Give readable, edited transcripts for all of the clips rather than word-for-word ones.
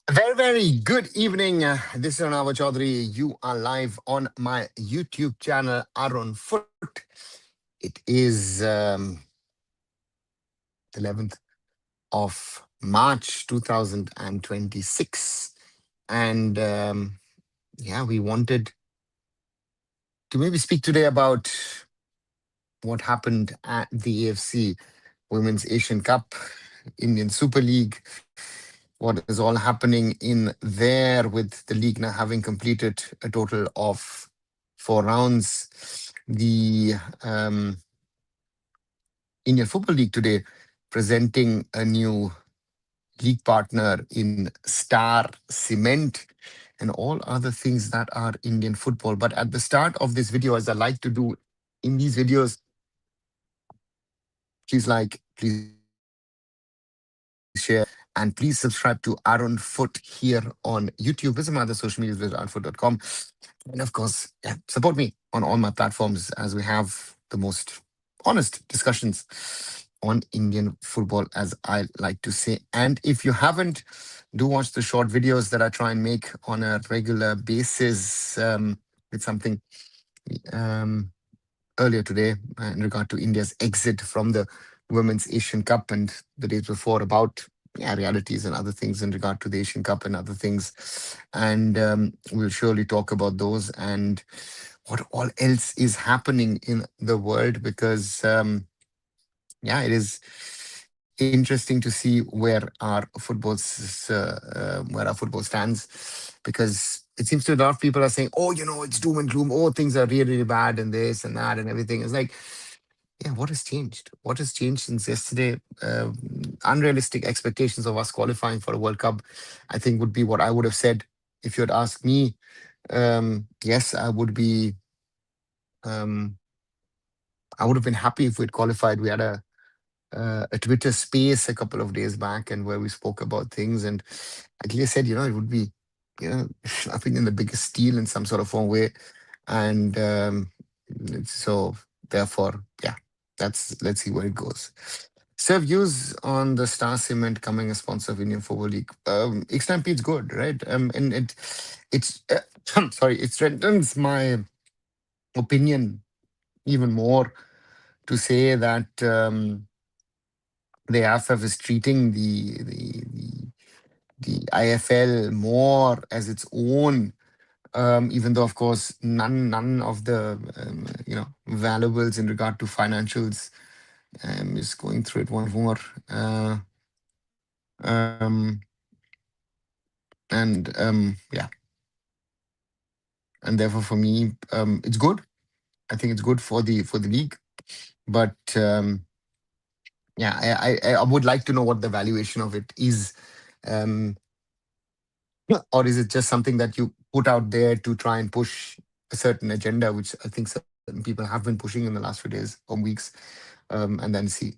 A very, very good evening. This is Arunava Chaudhuri. You are live on my YouTube channel, Arun Foot. It is 11th of March 2026. And yeah, we wanted to maybe speak today about what happened at the AFC Women's Asian Cup, Indian Super League, what is all happening in there with the league now having completed a total of 4 rounds. The Indian Football League today presenting a new league partner in Star Cement and all other things that are Indian football. But at the start of this video, as I like to do in these videos, please like, please share, and please subscribe to Arun Foot here on YouTube. Visit my other social medias with arunfoot.com. And of course, yeah, support me on all my platforms as we have the most honest discussions on Indian football, as I like to say. And if you haven't, do watch the short videos that I try and make on a regular basis. With something um, earlier today in regard to India's exit from the Women's Asian Cup, and the days before about realities and other things in regard to the Asian Cup and other things. And we'll surely talk about those and what all else is happening in the world, because yeah, it is interesting to see where our football stands, because it seems to a lot of people are saying, oh, it's doom and gloom, oh, things are really, really bad and this and that and everything. It's like, yeah, what has changed? What has changed since yesterday? Unrealistic expectations of us qualifying for a World Cup, I think, would be what I would have said if you had asked me. Yes, um, I would have been happy if we'd qualified. We had a Twitter space a couple of days back, and where we spoke about things, and I clearly said, it would be, I think, in the biggest steal in some sort of form way, and so therefore, yeah, let's see where it goes. So views on the Star Cement coming a sponsor of Indian Football League. XMP is good, right? And it's I'm sorry, it strengthens my opinion even more to say that the AIFF is treating the IFL more as its own, even though, of course, none of the valuables in regard to financials is going through it once more. Um, and yeah, and therefore for me, it's good. I think it's good for the league, but yeah, I would like to know what the valuation of it is. Um, or is it just something that you put out there to try and push a certain agenda, which I think certain people have been pushing in the last few days or weeks, and then see.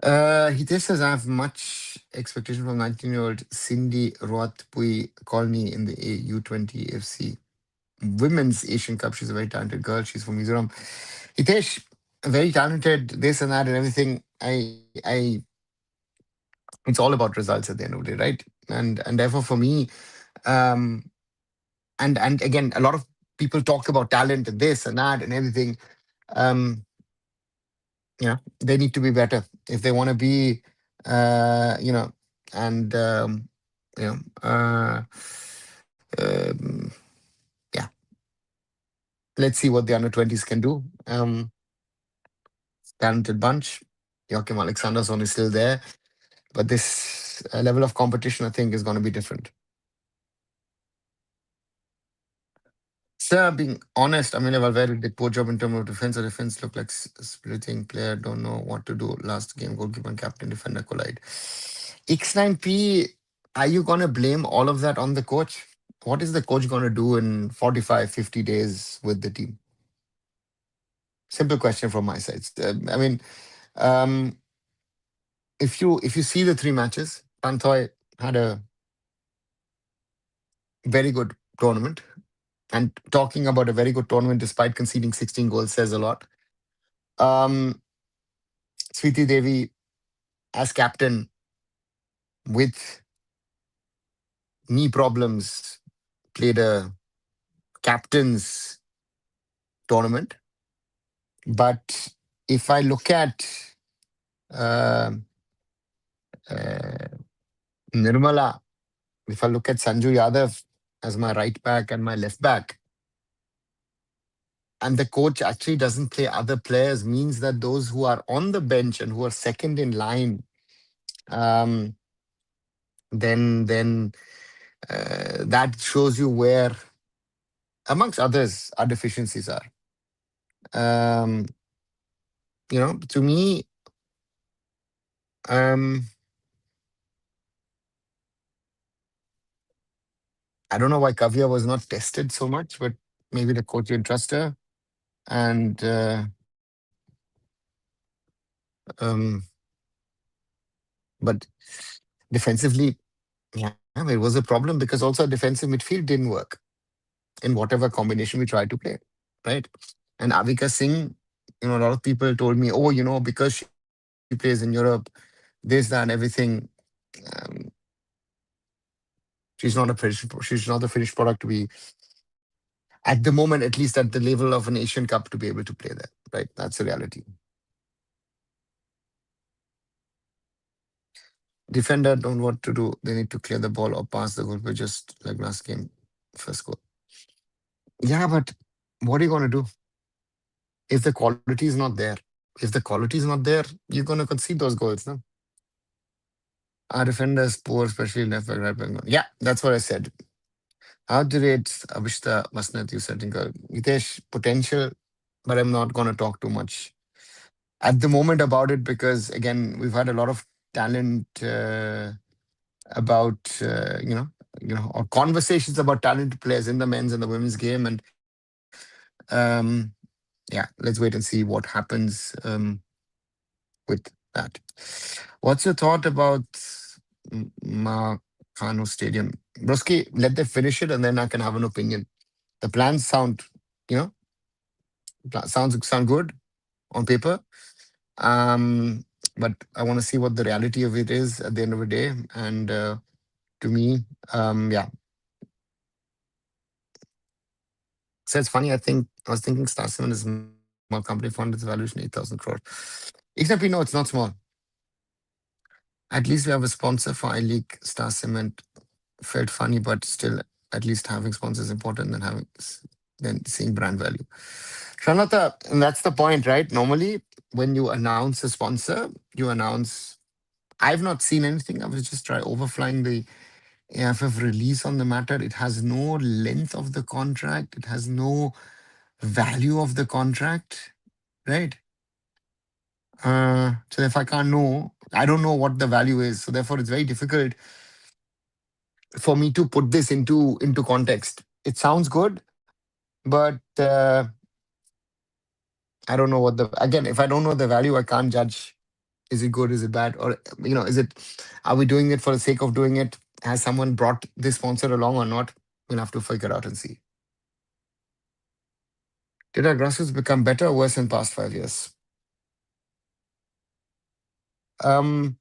Hitesh says, I have much expectation from 19-year-old Cindy Roatpui Colony in the U20 FC Women's Asian Cup. She's a very talented girl. She's from Mizoram. Hitesh, very talented, this and that and everything. It's all about results at the end of the day, right? And therefore for me, um, and again, a lot of people talk about talent and this and that and everything. Um, they need to be better if they want to be, and you know, um, yeah. Let's see what the under 20s can do. Talented bunch. Joachim Alexanderson is still there, but this level of competition, I think, is going to be different. Sir, being honest, I mean, Valverde did poor job in terms of defense. The defense looked like splitting player, don't know what to do. Last game, goalkeeper and captain defender collide. X9P, are you going to blame all of that on the coach? What is the coach going to do in 45, 50 days with the team? Simple question from my side. I mean, um, if you see the three matches, Pantoy had a very good tournament. And talking about a very good tournament despite conceding 16 goals says a lot. Um, Sweetie Devi as captain with knee problems, played a captain's tournament. But if I look at uh, uh, Nirmala, if I look at Sanju Yadav as my right back and my left back, and the coach actually doesn't play other players, means that those who are on the bench and who are second in line, um, then that shows you where, amongst others, our deficiencies are. Um, to me, um, I don't know why Kavya was not tested so much, but maybe the coach didn't trust her. And um, but defensively, yeah, it was a problem because also our defensive midfield didn't work in whatever combination we tried to play, right? And Avika Singh, a lot of people told me, oh, because she plays in Europe, this, that, and everything. Um, she's not the finished product to be at the moment, at least at the level of an Asian Cup, to be able to play there, right? That's the reality. Defender don't know what to do. They need to clear the ball or pass the goal, but just like last game, first goal. Yeah, but what are you going to do if the quality is not there? If the quality is not there, you're going to concede those goals, no? Our defenders poor, especially left back, right back. Yeah, that's what I said. How to rate Abhishta Masnat? You said, Hitesh, potential, but I'm not going to talk too much at the moment about it because, again, we've had a lot of talent about, or conversations about talented players in the men's and the women's game. And yeah, let's wait and see what happens with that. What's your thought about Makano Stadium? Broski, let them finish it and then I can have an opinion. The plans you know, sound good on paper. Um, but I want to see what the reality of it is at the end of the day. And to me, yeah. So it's funny. I was thinking Star Cement is a small company fund its valuation 8,000 crore. Except we know it's not small. At least we have a sponsor for iLeague. Star Cement felt funny, but still, at least having sponsors is important than than seeing brand value. Shanata, and that's the point, right? Normally, when you announce a sponsor, you announce. I've not seen anything. I was just overflying the AIFF release on the matter. It has no length of the contract. It has no value of the contract, right? So if I can't know, I don't know what the value is. So therefore, it's very difficult for me to put this into context. It sounds good, but I don't know what the again. If I don't know the value, I can't judge. Is it good? Is it bad? Or is it? Are we doing it for the sake of doing it? Has someone brought this sponsor along or not? We'll have to figure out and see. Did our grassroots become better or worse in past 5 years? Um,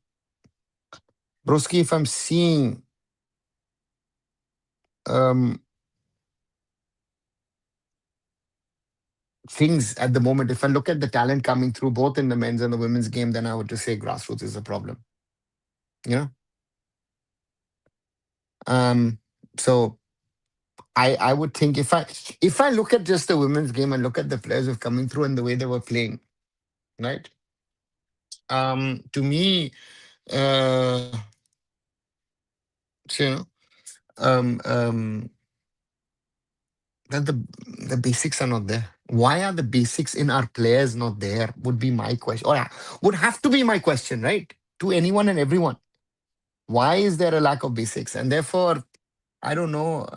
Broski, if I'm seeing um things at the moment, if I look at the talent coming through both in the men's and the women's game, then I would just say grassroots is a problem. You know, um, so I would think if I look at just the women's game and look at the players who are coming through and the way they were playing, right? To me, uh, so, that the basics are not there. Why are the basics in our players not there? Would be my question, or would have to be my question, right? To anyone and everyone. Why is there a lack of basics? And therefore, I don't know,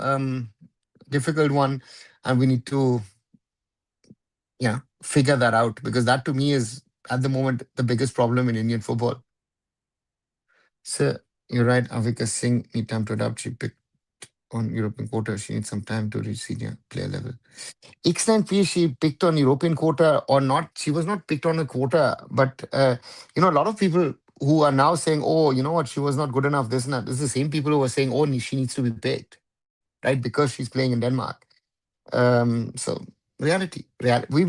difficult one, and we need to, figure that out because that to me is at the moment the biggest problem in Indian football. So you're right, Avika Singh need time to adapt. She picked on European quota. She needs some time to reach senior player level. X9P, she picked on European quota or not. She was not picked on a quota, but a lot of people who are now saying, oh, you know what, she was not good enough, this and that. This is the same people who were saying, oh, she needs to be picked, right? Because she's playing in Denmark. So we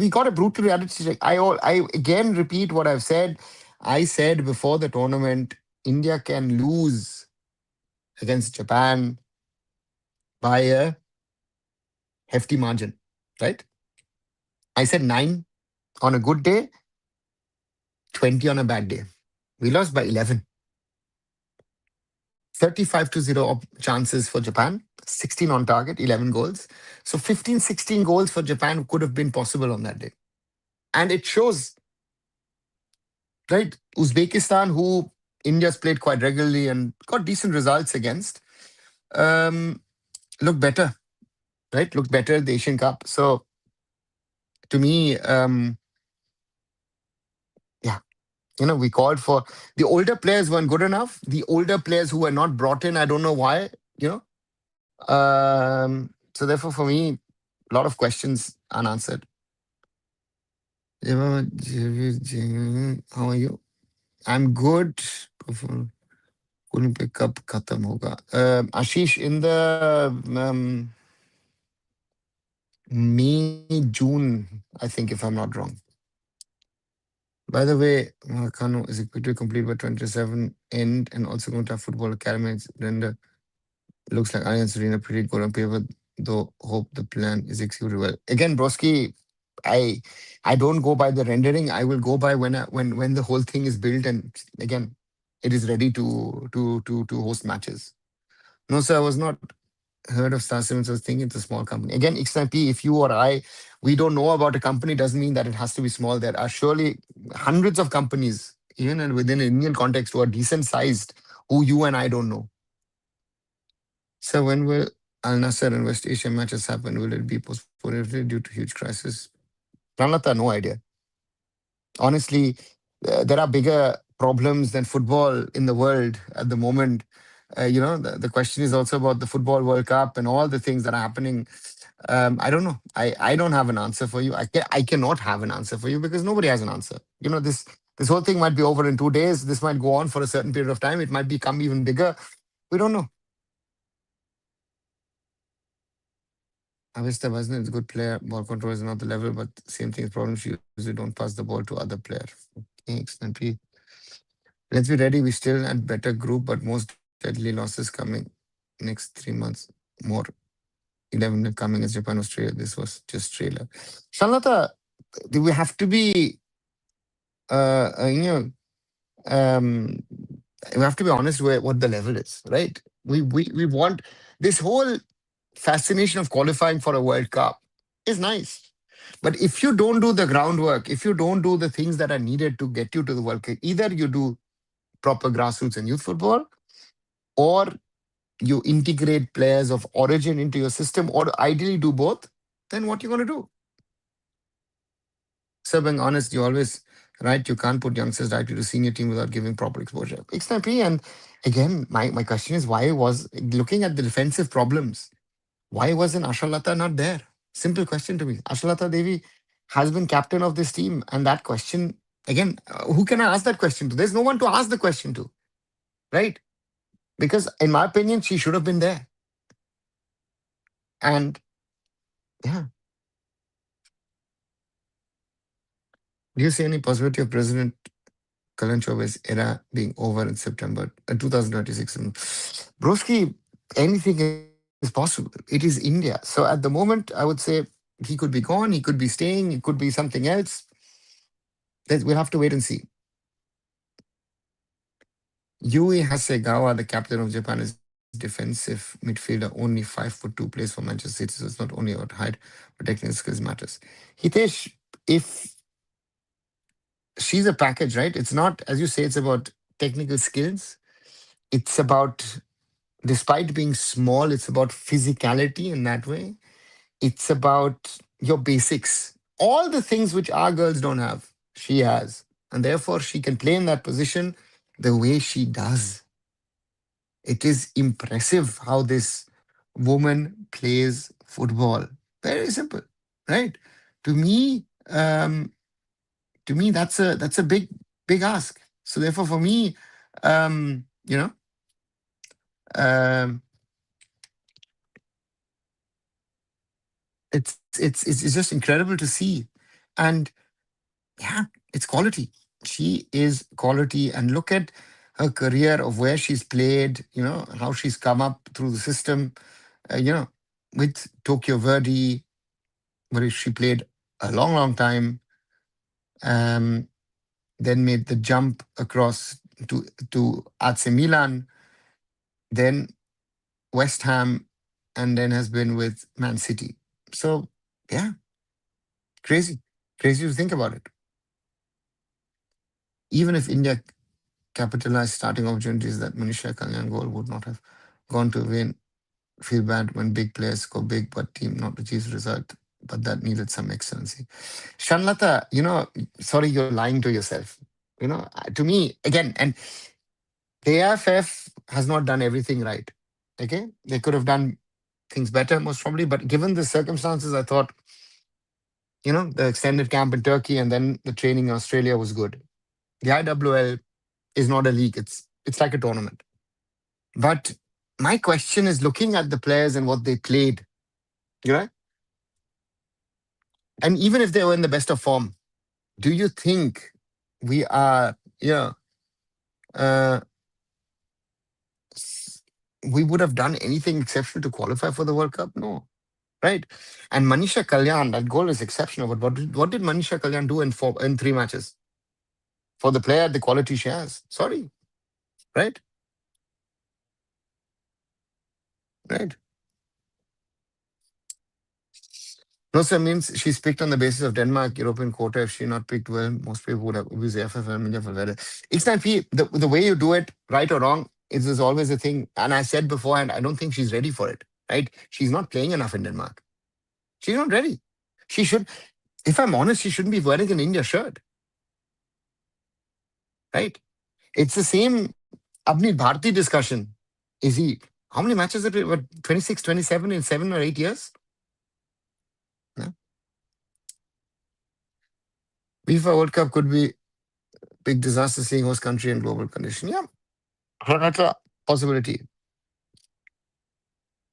got a brutal reality check. I again repeat what I've said. I said before the tournament, India can lose against Japan by a hefty margin, right? I said 9 on a good day, 20 on a bad day. We lost by 11. 35 to 0 chances for Japan, 16 on target, 11 goals. So 15, 16 goals for Japan could have been possible on that day. And it shows, right? Uzbekistan, who India's played quite regularly and got decent results against, um, look better, right? Look better at the Asian Cup. So to me, yeah, we called for the older players weren't good enough. The older players who were not brought in, I don't know why, you know. So therefore, for me, a lot of questions unanswered. How are you? I'm good. Couldn't pick up Khatam hoga. Ashish, in the May, June, I think, if I'm not wrong. By the way, Kano is equipped to complete by 27 end and also going to have football academy. Render looks like Alliance Arena pretty good on paper, though hope the plan is executed well. Again, Broski, I I don't go by the rendering. I will go by when the whole thing is built and again it is ready to host matches. No, sir, I was not heard of Star Cement. I was thinking it's a small company. Again, XNP, if you or I, we don't know about a company, doesn't mean that it has to be small. There are surely hundreds of companies, even within an Indian context, who are decent sized, who you and I don't know. So when will Al Nasser and West Asia matches happen? Will it be postponed due to huge crisis? Pranlata, no idea. Honestly, there are bigger problems than football in the world at the moment. The question is also about the Football World Cup and all the things that are happening. I don't know. I don't have an answer for you. I cannot have an answer for you because nobody has an answer. This whole thing might be over in 2 days. This might go on for a certain period of time. It might become even bigger. We don't know. Avesta Basne is a good player. Ball control is not the level, but same thing is problem. She usually don't pass the ball to other player. Okay, excellent. Let's be ready. We still had better group, but most deadly losses coming next 3 months. More 11 coming as Japan, Australia. This was just trailer. Shalata, do we have to be, uh, uh, you know, um, we have to be honest with what the level is, right? We want this whole fascination of qualifying for a World Cup is nice. But if you don't do the groundwork, if you don't do the things that are needed to get you to the World Cup, either you do proper grassroots and youth football, or you integrate players of origin into your system, or ideally do both, then what you going to do? So being honest, you always right. You can't put youngsters directly to senior team without giving proper exposure. Exactly. And again, my question is why was looking at the defensive problems, why wasn't Ashalata not there? Simple question to me. Ashalata Devi has been captain of this team. And that question, again, who can I ask that question to? There's no one to ask the question to, right? Because in my opinion, she should have been there. And yeah, do you see any possibility of President Kalan Chaube's era being over in September 2026? Broski, anything is possible. It is India. So at the moment, I would say he could be gone, he could be staying, it could be something else. We'll have to wait and see. Yui Hasegawa, the captain of Japan, is defensive midfielder, only 5'2", plays for Manchester City. So it's not only about height, but technical skills matters. Hitesh, if she's a package, right? It's not, as you say, it's about technical skills. It's about, despite being small, it's about physicality in that way. It's about your basics. All the things which our girls don't have, she has. And therefore, she can play in that position the way she does. It is impressive how this woman plays football. Very simple, right? To me, um, that's a big ask. So therefore, for me, you know, um, it's just incredible to see, and yeah, it's quality. She is quality, and look at her career of where she's played. How she's come up through the system. With Tokyo Verdy, where she played a long, long time. Um, then made the jump across to AC Milan, then West Ham, and then has been with Man City. So yeah, crazy, crazy to think about it. Even if India capitalized starting opportunities that Manisha Kalyan goal would not have gone to win, feel bad when big players score big, but team not achieve result. But that needed some excellency. Shanlata, sorry, you're lying to yourself. To me, again, and the AIFF has not done everything right. Okay, they could have done things better, most probably. But given the circumstances, I thought, the extended camp in Turkey and then the training in Australia was good. The IWL is not a league; it's like a tournament. But my question is, looking at the players and what they played, you know, and even if they were in the best of form, do you think we are, uh, s- we would have done anything exceptional to qualify for the World Cup? No, right? And Manisha Kalyan, that goal is exceptional. But what did Manisha Kalyan do in 3 matches for the player, the quality she has? Sorry, right, right. No, sir, means she's picked on the basis of Denmark European quota. If she not picked well, most people would have used AFF and India for better. It's not the way you do it, right or wrong, is always a thing. And I said beforehand, I don't think she's ready for it. Right? She's not playing enough in Denmark. She's not ready. She should, if I'm honest, she shouldn't be wearing an India shirt. Right? It's the same Abni Bharti discussion. Is he, how many matches have he, what, 26, 27 in 7 or 8 years? Yeah. FIFA World Cup could be big disaster seeing host country and global condition. Yeah, that's a possibility.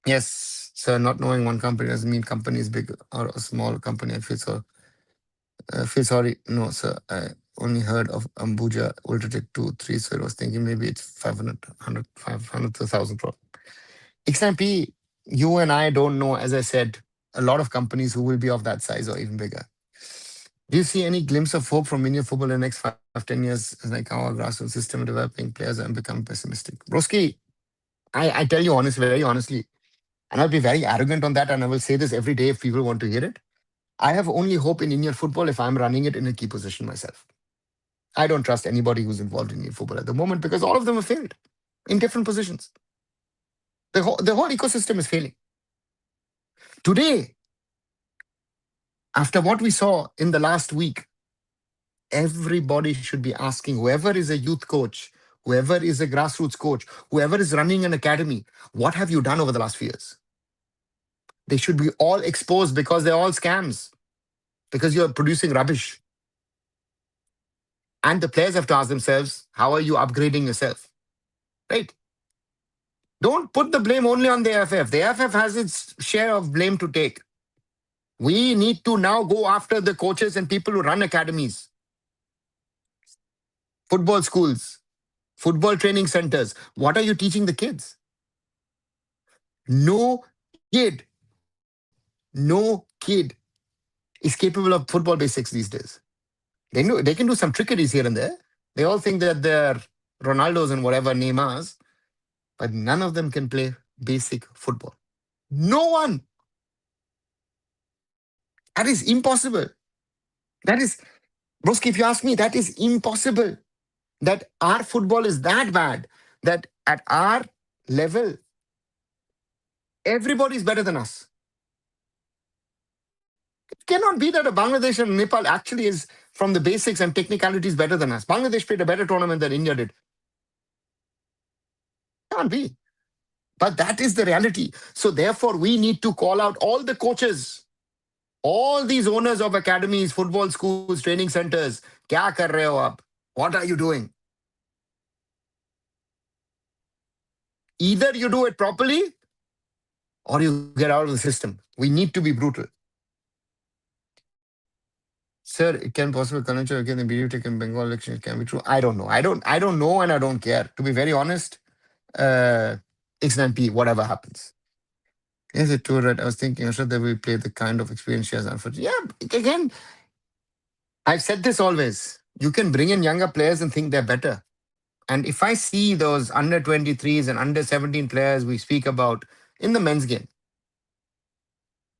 Yes, sir. Not knowing one company doesn't mean company is big or a small company. I feel so. Feel sorry. No, sir. I only heard of Ambuja Ultratech 2, 3, so I was thinking maybe it's 500, 500 to 1,000 pro. XMP, you and I don't know, as I said, a lot of companies who will be of that size or even bigger. Do you see any glimpse of hope from Indian football in the next 5, 10 years? Like our grassroots system developing players and become pessimistic. Broski, I tell you honestly, very honestly, and I'll be very arrogant on that, and I will say this every day if people want to hear it. I have only hope in Indian football if I'm running it in a key position myself. I don't trust anybody who's involved in Indian football at the moment because all of them have failed in different positions. The whole ecosystem is failing. Today, after what we saw in the last week, everybody should be asking whoever is a youth coach, whoever is a grassroots coach, whoever is running an academy, what have you done over the last few years? They should be all exposed because they're all scams, because you're producing rubbish. And the players have to ask themselves, how are you upgrading yourself? Right? Don't put the blame only on the AFF. The AFF has its share of blame to take. We need to now go after the coaches and people who run academies, football schools, football training centers. What are you teaching the kids? No kid, no kid is capable of football basics these days. They can do some trickeries here and there. They all think that they're Ronaldos and whatever Neymars, but none of them can play basic football. No one. That is impossible. That is, Broski, if you ask me, that is impossible. That our football is that bad that at our level, everybody is better than us. It cannot be that a Bangladesh and Nepal actually is from the basics and technicalities better than us. Bangladesh played a better tournament than India did. Can't be. But that is the reality. So therefore, we need to call out all the coaches, all these owners of academies, football schools, training centers. Kya kar rahe ho aap? What are you doing? Either you do it properly or you get out of the system. We need to be brutal. Sir, it can possible conjecture again the BU taken Bengal election. It can be true. I don't know. I don't know and I don't care. To be very honest, X9P, whatever happens. Yes, it true, right? I was thinking, I'm sure that we play the kind of experience she has. Unfortunately, yeah. Again, I've said this always. You can bring in younger players and think they're better. And if I see those under 23s and under 17 players we speak about in the men's game,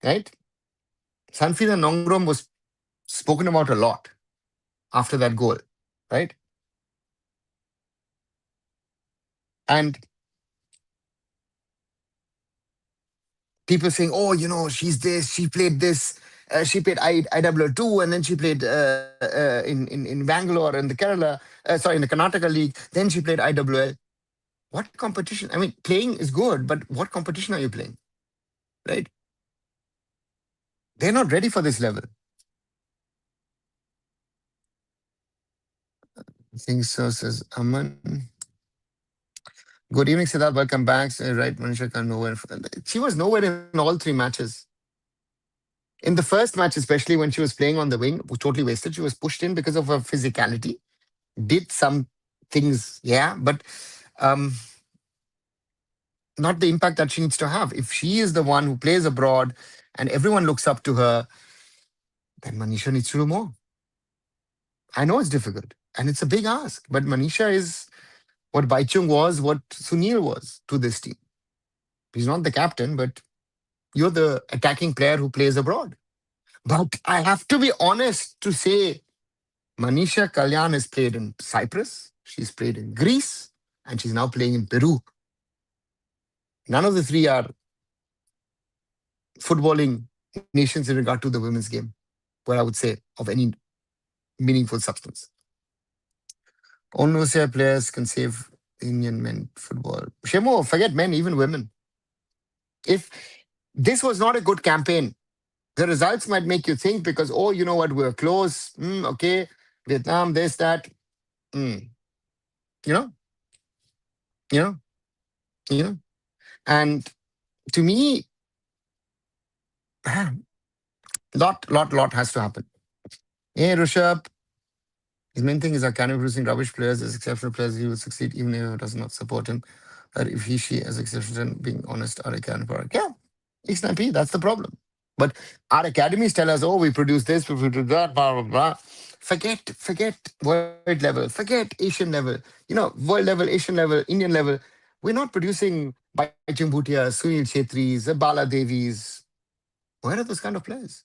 right? Sanfida Nongrom was spoken about a lot after that goal, right? And people saying, oh, she's this, she played this, she played IWL2, and then she played in Bangalore and the Kerala, sorry, in the Karnataka League. Then she played IWL. What competition? I mean, playing is good, but what competition are you playing, right? They're not ready for this level. I think so, says Aman. Good evening, Siddharth. Welcome back. Right, Manisha can nowhere. She was nowhere in all three matches. In the first match, especially when she was playing on the wing, was totally wasted. She was pushed in because of her physicality. Did some things, yeah, but um, not the impact that she needs to have. If she is the one who plays abroad and everyone looks up to her, then Manisha needs to do more. I know it's difficult and it's a big ask, but Manisha is what Baichung was, what Sunil was to this team. He's not the captain, but you're the attacking player who plays abroad. But I have to be honest to say, Manisha Kalyan has played in Cyprus, she's played in Greece, and she's now playing in Peru. None of the three are footballing nations in regard to the women's game, what I would say, of any meaningful substance. Only players can save Indian men football. Shemo, forget men, even women. If this was not a good campaign, the results might make you think because, oh, you know what, we're close. Okay, Vietnam, this, that. Mm, you know, you know, you know. And to me, lot has to happen. Hey, Rishabh, his main thing is Academy producing rubbish players as exceptional players. He will succeed even if it does not support him. Or if he, she, as exceptional, being honest, our academy product. Yeah, it's not P. That's the problem. But our academies tell us, oh, we produce this, we produce that, blah, blah, blah. Forget world level, forget Asian level, world level, Asian level, Indian level. We're not producing Baichung Bhutia, Sunil Chetris, Bala Devis. Where are those kind of players?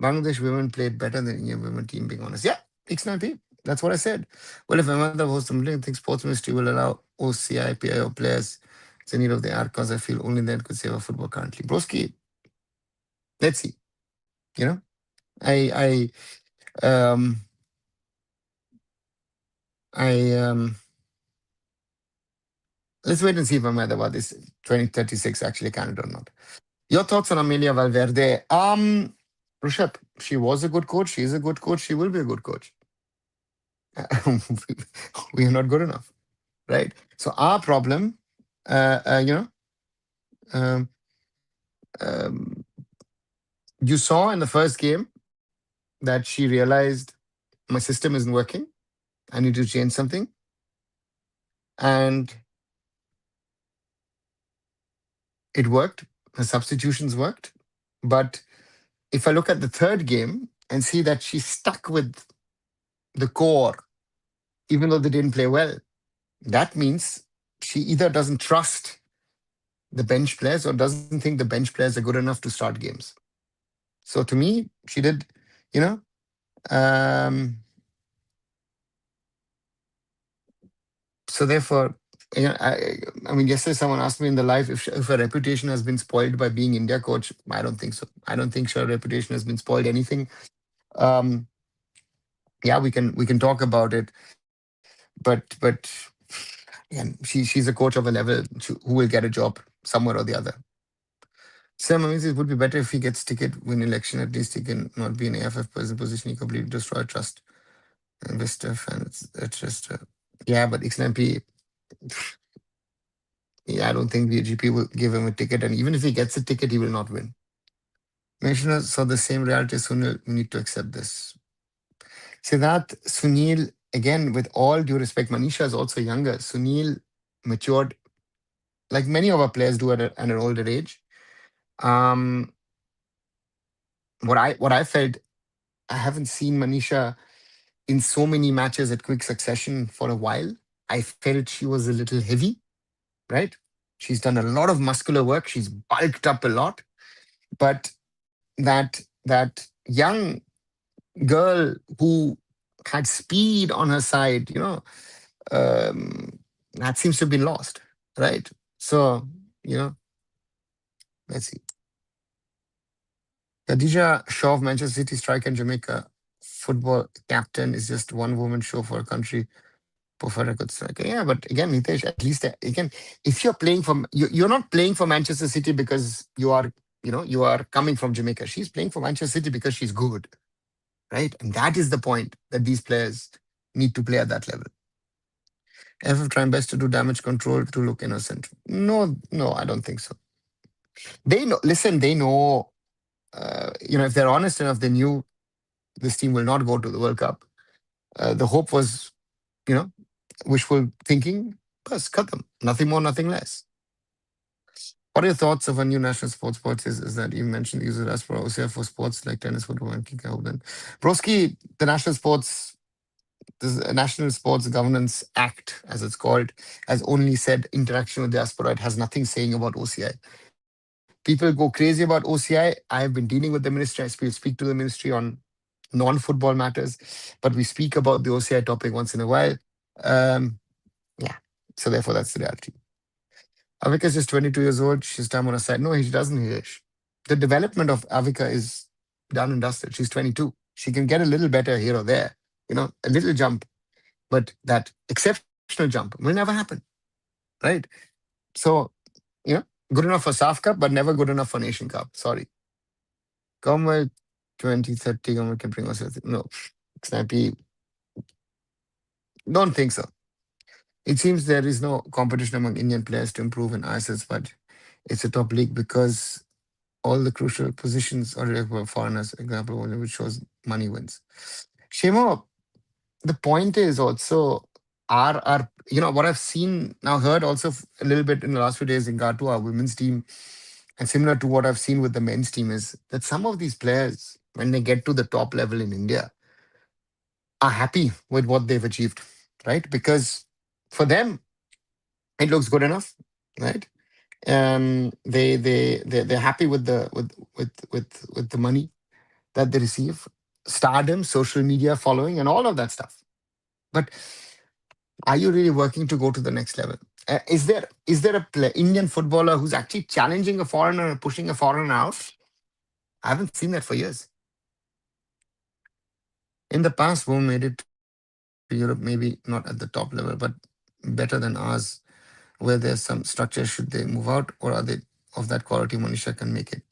Bangladesh women played better than Indian women team, being honest. Yeah, X9P. That's what I said. Well, if my mother hosts something, I think sports ministry will allow OCI, PIO players. It's a need of the art because I feel only then could save our football currently. Broski, let's see. You know, I, I, let's wait and see if Ahmedabad is 2036 actually Canada or not. Your thoughts on Amelia Valverde? Rushabh, she was a good coach. She is a good coach. She will be a good coach. We are not good enough, right? So our problem, um, um, you saw in the first game that she realized my system isn't working. I need to change something, and it worked. Her substitutions worked, but if I look at the third game and see that she's stuck with the core, even though they didn't play well, that means she either doesn't trust the bench players or doesn't think the bench players are good enough to start games. So to me, she did, you know, um, so therefore, I mean, yesterday someone asked me in the live if her reputation has been spoiled by being India coach. I don't think so. I don't think her reputation has been spoiled anything. Um, yeah, we can talk about it, but again, she's a coach of a level who will get a job somewhere or the other. Sam, I mean, it would be better if he gets ticket win election. At least he can not be in AFF position. He completely destroy trust. Investor fans, it's just yeah, but XMP. Yeah, I don't think the GP will give him a ticket, and even if he gets a ticket, he will not win. Commissioner saw the same reality as Sunil. We need to accept this. Siddharth, Sunil, again, with all due respect, Manisha is also younger. Sunil matured like many of our players do at an older age. Um, what I felt, I haven't seen Manisha in so many matches at quick succession for a while. I felt she was a little heavy, right? She's done a lot of muscular work. She's bulked up a lot, but that young girl who had speed on her side, that seems to have been lost, right? So, you know, let's see. Khadija Shaw of Manchester City striker and Jamaica football captain is just one woman show for a country. Prefer a good striker. Yeah, but again, Nitesh, at least again, if you're playing from you're not playing for Manchester City because you are coming from Jamaica. She's playing for Manchester City because she's good, right? And that is the point that these players need to play at that level. AIFF trying best to do damage control to look innocent. No, no, I don't think so. They know. Listen, they know. If they're honest enough, they knew this team will not go to the World Cup. The hope was, you know, wishful thinking. Bas, khatam. Nothing more, nothing less. What are your thoughts of a new national sports policy? Is that you mentioned the use of for OCF for sports like tennis, football, and kick out? Then, Broski, the National Sports Governance Act, as it's called, has only said interaction with diaspora. It has nothing saying about OCI. People go crazy about OCI. I have been dealing with the ministry. I speak to the ministry on non-football matters, but we speak about the OCI topic once in a while. Um, yeah. So therefore, that's the reality. Avika is just 22 years old. She's time on her side. No, she doesn't, Hitesh. The development of Avika is done and dusted. She's 22. She can get a little better here or there, a little jump, but that exceptional jump will never happen, right? So, you know, good enough for SAF Cup, but never good enough for Nation Cup. Sorry. Commonwealth 2030, Commonwealth can bring us. No, Snappy, don't think so. It seems there is no competition among Indian players to improve in ISS, but it's a top league because all the crucial positions are reserved for foreigners, example, which shows money wins. Shemo, the point is also what I've seen now heard also a little bit in the last few days in regard to our women's team, and similar to what I've seen with the men's team, is that some of these players, when they get to the top level in India, are happy with what they've achieved, right? Because for them, it looks good enough, right? They're happy with the money that they receive, stardom, social media following, and all of that stuff. But are you really working to go to the next level? Is there a Indian footballer who's actually challenging a foreigner, pushing a foreigner out? I haven't seen that for years. In the past, we made it to Europe, maybe not at the top level, but better than ours, where there's some structure. Should they move out, or are they of that quality? Manisha can make it.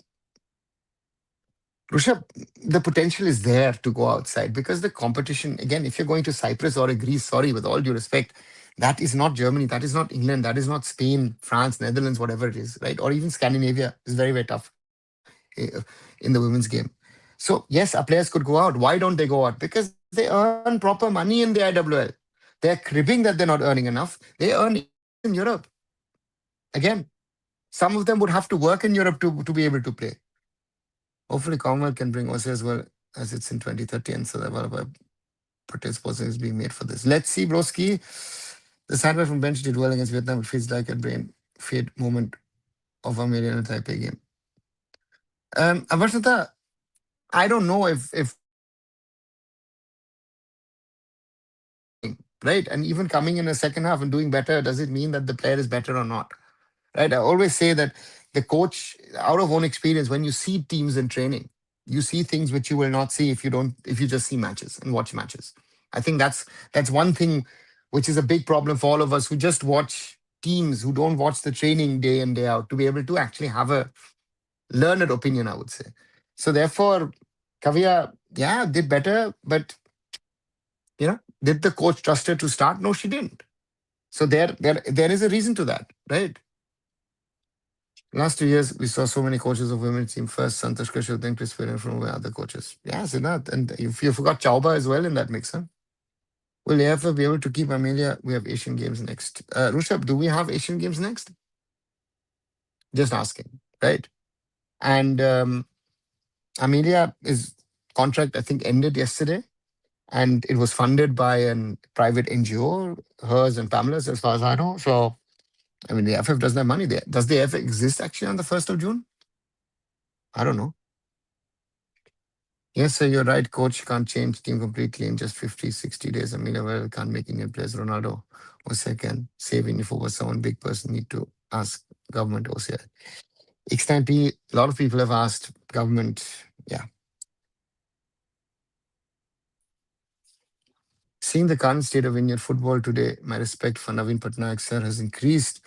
Rushabh, the potential is there to go outside because the competition, again, if you're going to Cyprus or a Greece, sorry, with all due respect, that is not Germany, that is not England, that is not Spain, France, Netherlands, whatever it is, right? Or even Scandinavia is very, very tough in the women's game. So, yes, our players could go out. Why don't they go out? Because they earn proper money in the IWL. They're cribbing that they're not earning enough. They earn even less in Europe. Again, some of them would have to work in Europe to be able to play. Hopefully, Commonwealth can bring OCA as well as it's in 2030, and so that Pattel's position is being made for this. Let's see, Broski. The sideway from bench did well against Vietnam. It feels like a brain fade moment of a million Taipei game. Avarshata, I don't know if right, and even coming in a second half and doing better, does it mean that the player is better or not? Right. I always say that the coach, out of own experience, when you see teams in training, you see things which you will not see if you just see matches and watch matches. I think that's one thing which is a big problem for all of us who just watch teams, who don't watch the training day in, day out, to be able to actually have a learned opinion, I would say. So therefore, Kavya, yeah, did better, but did the coach trust her to start? No, she didn't. So there is a reason to that, right? Last 2 years, we saw so many coaches of women's team. First, Santosh Kashyap, then Chris Perrin from other coaches. Yeah, Siddharth. And if you forgot Chauba as well in that mix, huh? Will AIFF be able to keep Amelia? We have Asian Games next. Rushabh, do we have Asian Games next? Just asking, right? And Amelia is contract, I think, ended yesterday, and it was funded by a private NGO, hers and Pamela's, as far as I know. So, I mean, the AIFF doesn't have money there. Does the AIFF exist actually on the 1st of June? I don't know. Yes, sir, you're right. Coach can't change team completely in just 50, 60 days. Amelia well can't make Indian players. Ronaldo or second. Saving if over someone big person need to ask government OCI. Extent P, a lot of people have asked government, yeah. Seeing the current state of Indian football today, my respect for Naveen Patnaik sir has increased.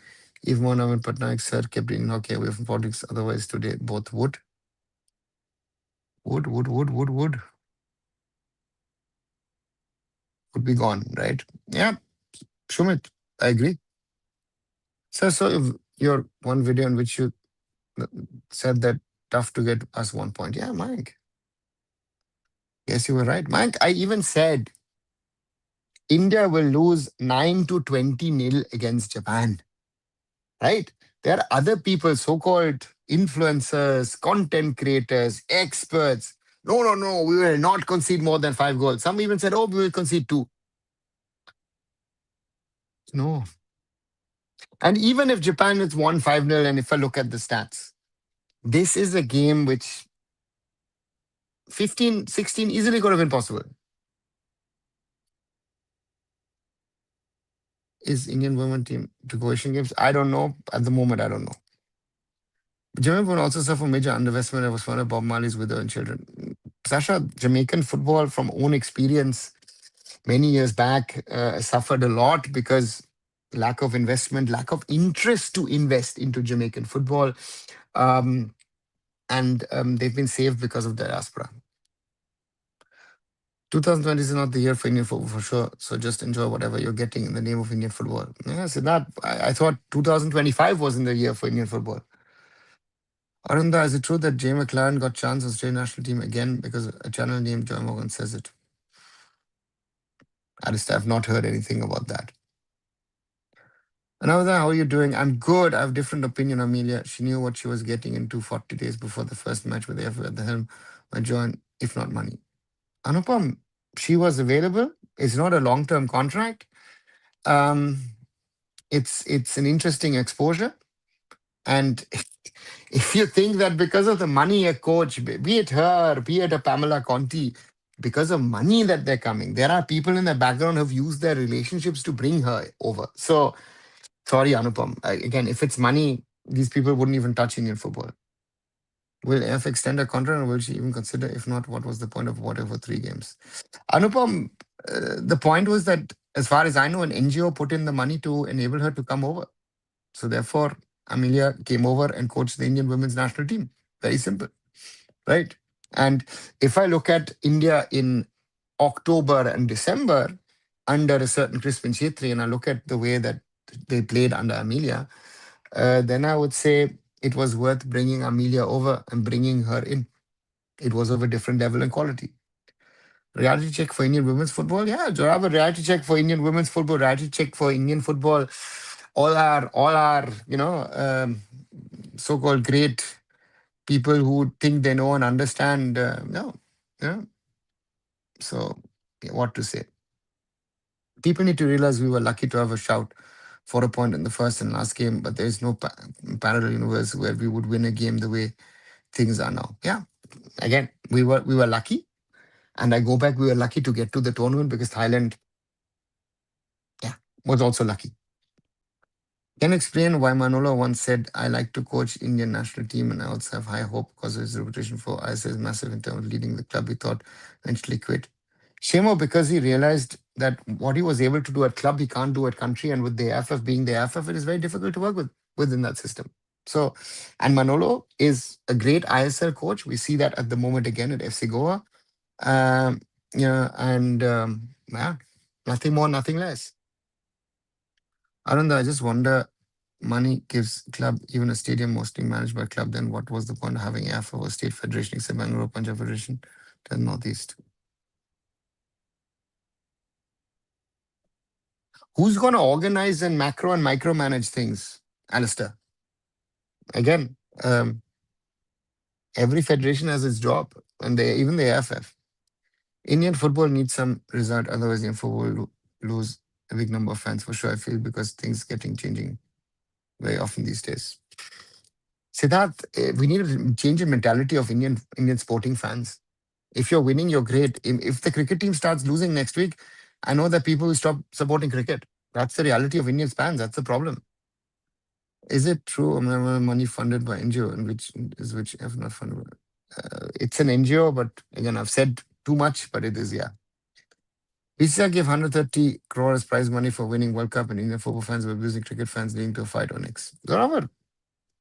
If more Naveen Patnaik sir kept Indian hockey away from politics, otherwise today both would be gone, right? Yeah, Shumit, I agree. Sir, so if your one video in which you said that tough to get us 1 point. Yeah, Mike. Yes, you were right. Mike, I even said India will lose 9 to 20 nil against Japan, right? There are other people, so called influencers, content creators, experts. No, no, no, we will not concede more than 5 goals. Some even said, oh, we will concede two. No. And even if Japan is won 5-0, and if I look at the stats, this is a game which 15, 16 easily could have been possible. Is Indian women team to go Asian Games? I don't know. At the moment, I don't know. Jamaica would also suffer major underinvestment and was one of Bob Marley's widow and children. Sasha, Jamaican football, from own experience, many years back, suffered a lot because lack of investment, lack of interest to invest into Jamaican football. Um, and they've been saved because of diaspora. 2020 is not the year for Indian football for sure. So just enjoy whatever you're getting in the name of Indian football. Yeah, so that I thought 2025 wasn't the year for Indian football. Arunda, is it true that Jay McLaren got chance on Australian national team again because a channel named Joy Morgan says it? I just have not heard anything about that. Another, how are you doing? I'm good. I have different opinion, Amelia. She knew what she was getting into 40 days before the first match with AIFF at the helm. I joined, if not money. Anupam, she was available. It's not a long-term contract. Um, it's an interesting exposure. And if you think that because of the money a coach, be it her, be it a Pamela Conti, because of money that they're coming, there are people in the background who have used their relationships to bring her over. So, sorry, Anupam. Again, if it's money, these people wouldn't even touch Indian football. Will AF extend a contract or will she even consider? If not, what was the point of whatever 3 games? Anupam, the point was that, as far as I know, an NGO put in the money to enable her to come over. So therefore, Amelia came over and coached the Indian women's national team. Very simple, right? And if I look at India in October and December under a certain Crispin Chetri, and I look at the way that they played under Amelia, then I would say it was worth bringing Amelia over and bringing her in. It was of a different level and quality. Reality check for Indian women's football. Yeah, Jorava, reality check for Indian women's football, reality check for Indian football. All our so-called great people who think they know and understand. No, yeah. So what to say? People need to realize we were lucky to have a shout for a point in the first and last game, but there is no parallel universe where we would win a game the way things are now. Yeah, again, we were lucky, and I go back. We were lucky to get to the tournament because Thailand, yeah, was also lucky. Can you explain why Manolo once said, I like to coach Indian national team and I also have high hope because his reputation for ISL is massive in terms of leading the club. He thought eventually quit. Shemo, because he realized that what he was able to do at club, he can't do at country. And with the AFF being the AFF, it is very difficult to work within that system. So, and Manolo is a great ISL coach. We see that at the moment again at FC Goa. Um, yeah, and yeah, nothing more, nothing less. Arunda, I just wonder money gives club even a stadium mostly managed by club, then what was the point of having AIFF or state federation except Bangalore, Punjab Federation to the Northeast? Who's going to organize and macro and micromanage things, Alistair? Again, every federation has its job, and even the AFF. Indian football needs some result, otherwise Indian football will lose a big number of fans for sure. I feel because things getting changing very often these days. Siddharth, we need to change the mentality of Indian sporting fans. If you're winning, you're great. If the cricket team starts losing next week, I know that people will stop supporting cricket. That's the reality of Indian fans. That's the problem. Is it true? Money funded by NGO, and which have not funded? It's an NGO, but again, I've said too much, but it is, yeah. BCCI gave 130 crore as prize money for winning World Cup, and Indian football fans were abusing cricket fans, leading to a fight on X. Whatever.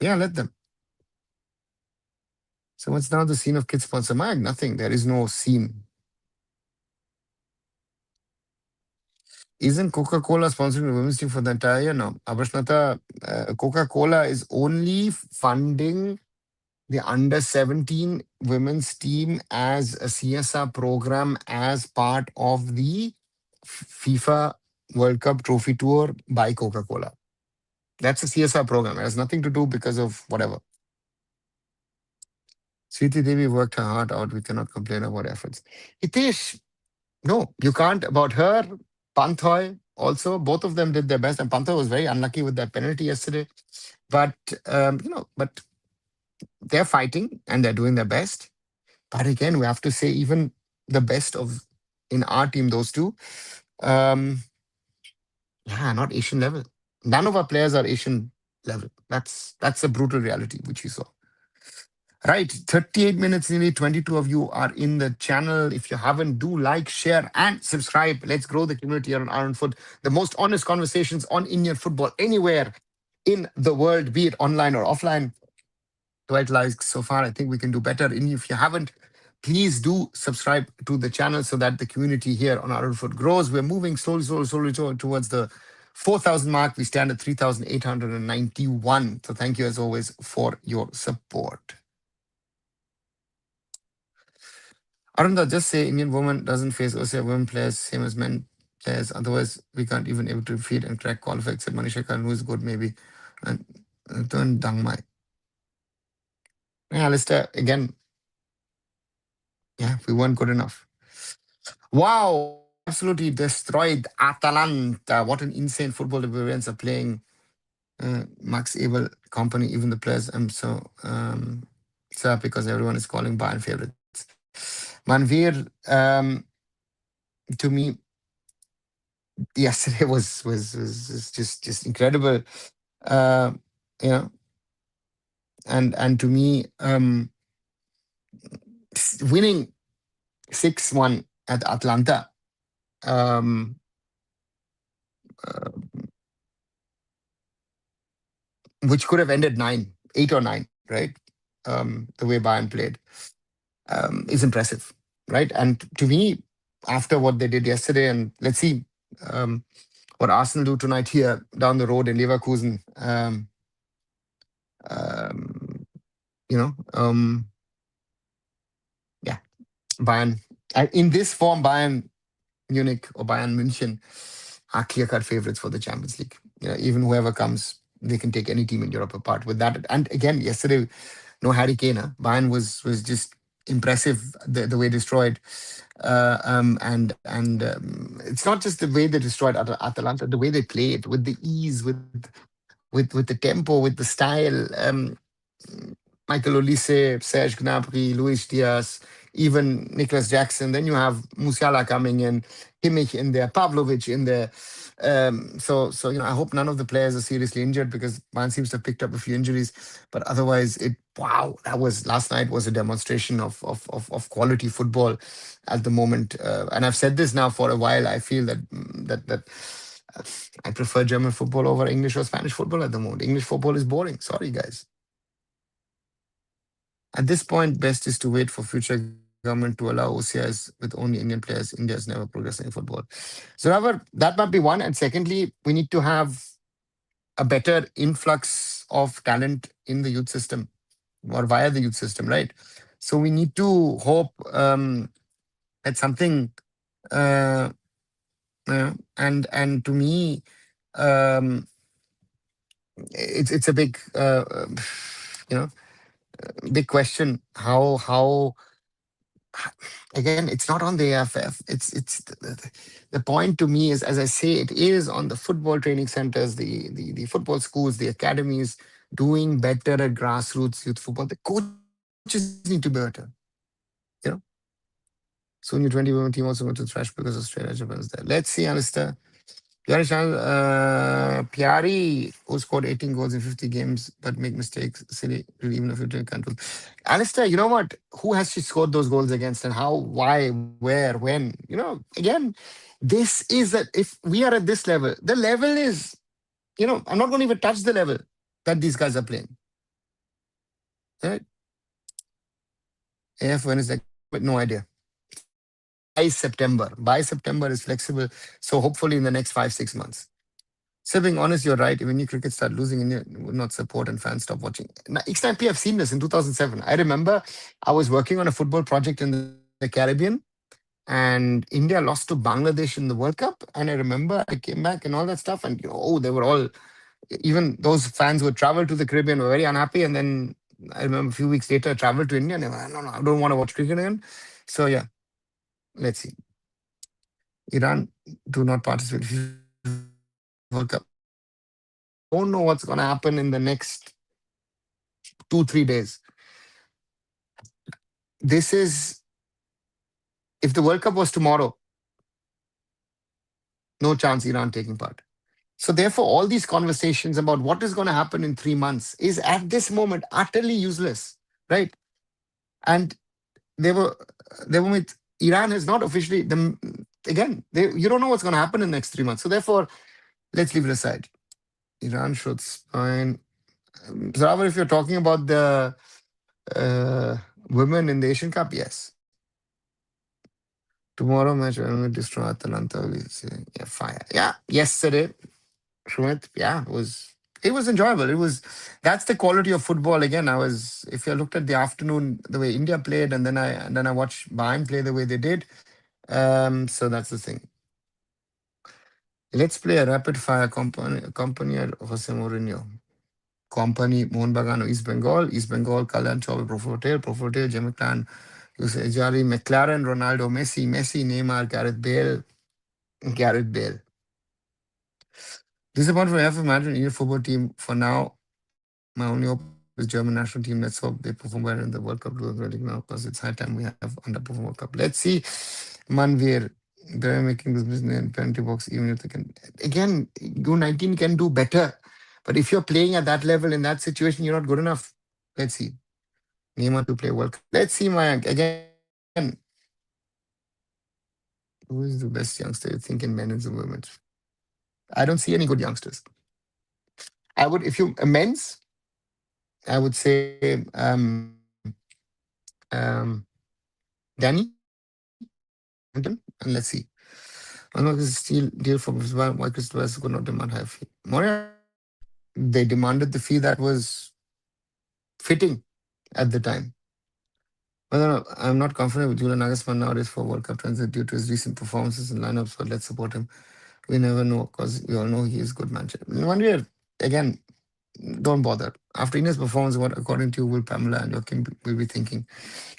Yeah, let them. So what's now the scene of kids sponsor mag? Nothing. There is no scene. Isn't Coca-Cola sponsoring the women's team for the entire year? No. Abhashnata, Coca-Cola is only funding the under 17 women's team as a CSR program as part of the FIFA World Cup trophy tour by Coca-Cola. That's a CSR program. It has nothing to do because of whatever. Sweetie Devi worked her heart out. We cannot complain about efforts. Hitesh, no, you can't. About her, Panthoy also, both of them did their best. And Panthoy was very unlucky with that penalty yesterday. But, but they're fighting and they're doing their best. But again, we have to say, even the best of in our team, those two, um, yeah, not Asian level. None of our players are Asian level. That's a brutal reality which we saw. Right, 38 minutes, nearly 22 of you are in the channel. If you haven't, do like, share, and subscribe. Let's grow the community here on Arun Foot. The most honest conversations on Indian football anywhere in the world, be it online or offline. 12 likes so far. I think we can do better. And if you haven't, please do subscribe to the channel so that the community here on Arun Foot grows. We're moving slowly towards the 4,000 mark. We stand at 3,891. So thank you as always for your support. Arunda, just say Indian woman doesn't face OCI women players same as men players. Otherwise, we can't even able to defeat and crack qualify except Manisha Khan, who is good maybe. And turn Dangmai. Yeah, Alistair, again, yeah, we weren't good enough. Wow, absolutely destroyed Atalanta. What an insane football the Bavarians are playing. Max Abel company, even the players. I'm so sad because everyone is calling Bayern favorites. Manveer, to me, yesterday was just incredible. Uh, you know, and to me, winning 6-1 at Atlanta, um, uh, which could have ended 8 or 9, right? The way Bayern played is impressive, right? And to me, after what they did yesterday, and let's see what Arsenal do tonight here down the road in Leverkusen. Um, yeah, Bayern in this form, Bayern Munich or Bayern München are clear-cut favorites for the Champions League. Even whoever comes, they can take any team in Europe apart with that. And again, yesterday, no Harry Kane. Bayern was just impressive the way destroyed. And it's not just the way they destroyed Atalanta, the way they played with the ease, with the tempo, with the style. Michael Olise, Serge Gnabry, Luis Diaz, even Nicholas Jackson. Then you have Musiala coming in, Kimmich in there, Pavlovic in there. So I hope none of the players are seriously injured because Man seems to have picked up a few injuries. But otherwise, last night was a demonstration of quality football at the moment. And I've said this now for a while. I feel that I prefer German football over English or Spanish football at the moment. English football is boring. Sorry, guys. At this point, best is to wait for future government to allow OCIs with only Indian players. India has never progressed in football. So, however, that might be one. And secondly, we need to have a better influx of talent in the youth system or via the youth system, right? So we need to hope that something, uh, and to me, um, it's a big, you know, big question. How again, it's not on the AFF. It's the point to me is, as I say, it is on the football training centers, the football schools, the academies doing better at grassroots youth football. The coaches need to be better. You know, soon your 20 women team also went to thrash because Australia, Japan is there. Let's see, Alistair. Pyari, who scored 18 goals in 50 games but make mistakes, silly, really, even if you didn't control. Alistair, you know what? Who has she scored those goals against and how, why, where, when? You know, again, this is that if we are at this level, the level is, I'm not going to even touch the level that these guys are playing. Right? AF, when is that? But no idea. By September. By September is flexible. So hopefully in the next 5, 6 months. So being honest, you're right. When you cricket start losing, India would not support and fans stop watching. Now, XTMP, I've seen this in 2007. I remember I was working on a football project in the Caribbean, and India lost to Bangladesh in the World Cup. And I remember I came back and all that stuff, and they were all, even those fans who traveled to the Caribbean were very unhappy. And then I remember a few weeks later, I traveled to India, and they were, no, I don't want to watch cricket again. So yeah, let's see. Iran do not participate in FIFA World Cup. I don't know what's going to happen in the next 2, 3 days. This is, if the World Cup was tomorrow, no chance Iran taking part. So therefore, all these conversations about what is going to happen in 3 months is at this moment utterly useless, right? And they were with Iran has not officially again. You don't know what's going to happen in the next 3 months. So therefore, let's leave it aside. Iran should spine. Zaravar, if you're talking about the women in the Asian Cup, yes. Tomorrow match, when we destroy Atalanta, we say, yeah, fire. Yeah, yesterday, Shumit, yeah, it was enjoyable. That's the quality of football. Again, if you looked at the afternoon, the way India played, and then I watched Bayern play the way they did. So that's the thing. Let's play a rapid fire company at Jose Mourinho. Company, Mohun Bagan, East Bengal, Kalyan Chowbe, Profotel, Jemiklan, Yusuf Ejari, McLaren, Ronaldo, Messi, Neymar, Gareth Bale. Disappointed for AIFF. Imagine Indian football team for now. My only hope is German national team. Let's hope they perform better in the World Cup already now, because it's high time we have underperformed World Cup. Let's see. Manvir, they're making this business in penalty box, even if they can. Again, U19 can do better. But if you're playing at that level in that situation, you're not good enough. Let's see. Neymar to play World Cup. Let's see, Mayank. Again, who is the best youngster you think in men and women? I don't see any good youngsters. I would, if you men's, I would say Danny, and let's see. Unlike the steel deal for why Crystal Palace could not demand high fee. Moria, they demanded the fee that was fitting at the time. But no, I'm not confident with Julian Nagelsmann nowadays for World Cup transit due to his recent performances and lineups, but let's support him. We never know, because we all know he is good manager. One year, again, don't bother. After Ines' performance, what according to you will Pamela and Joachim will be thinking?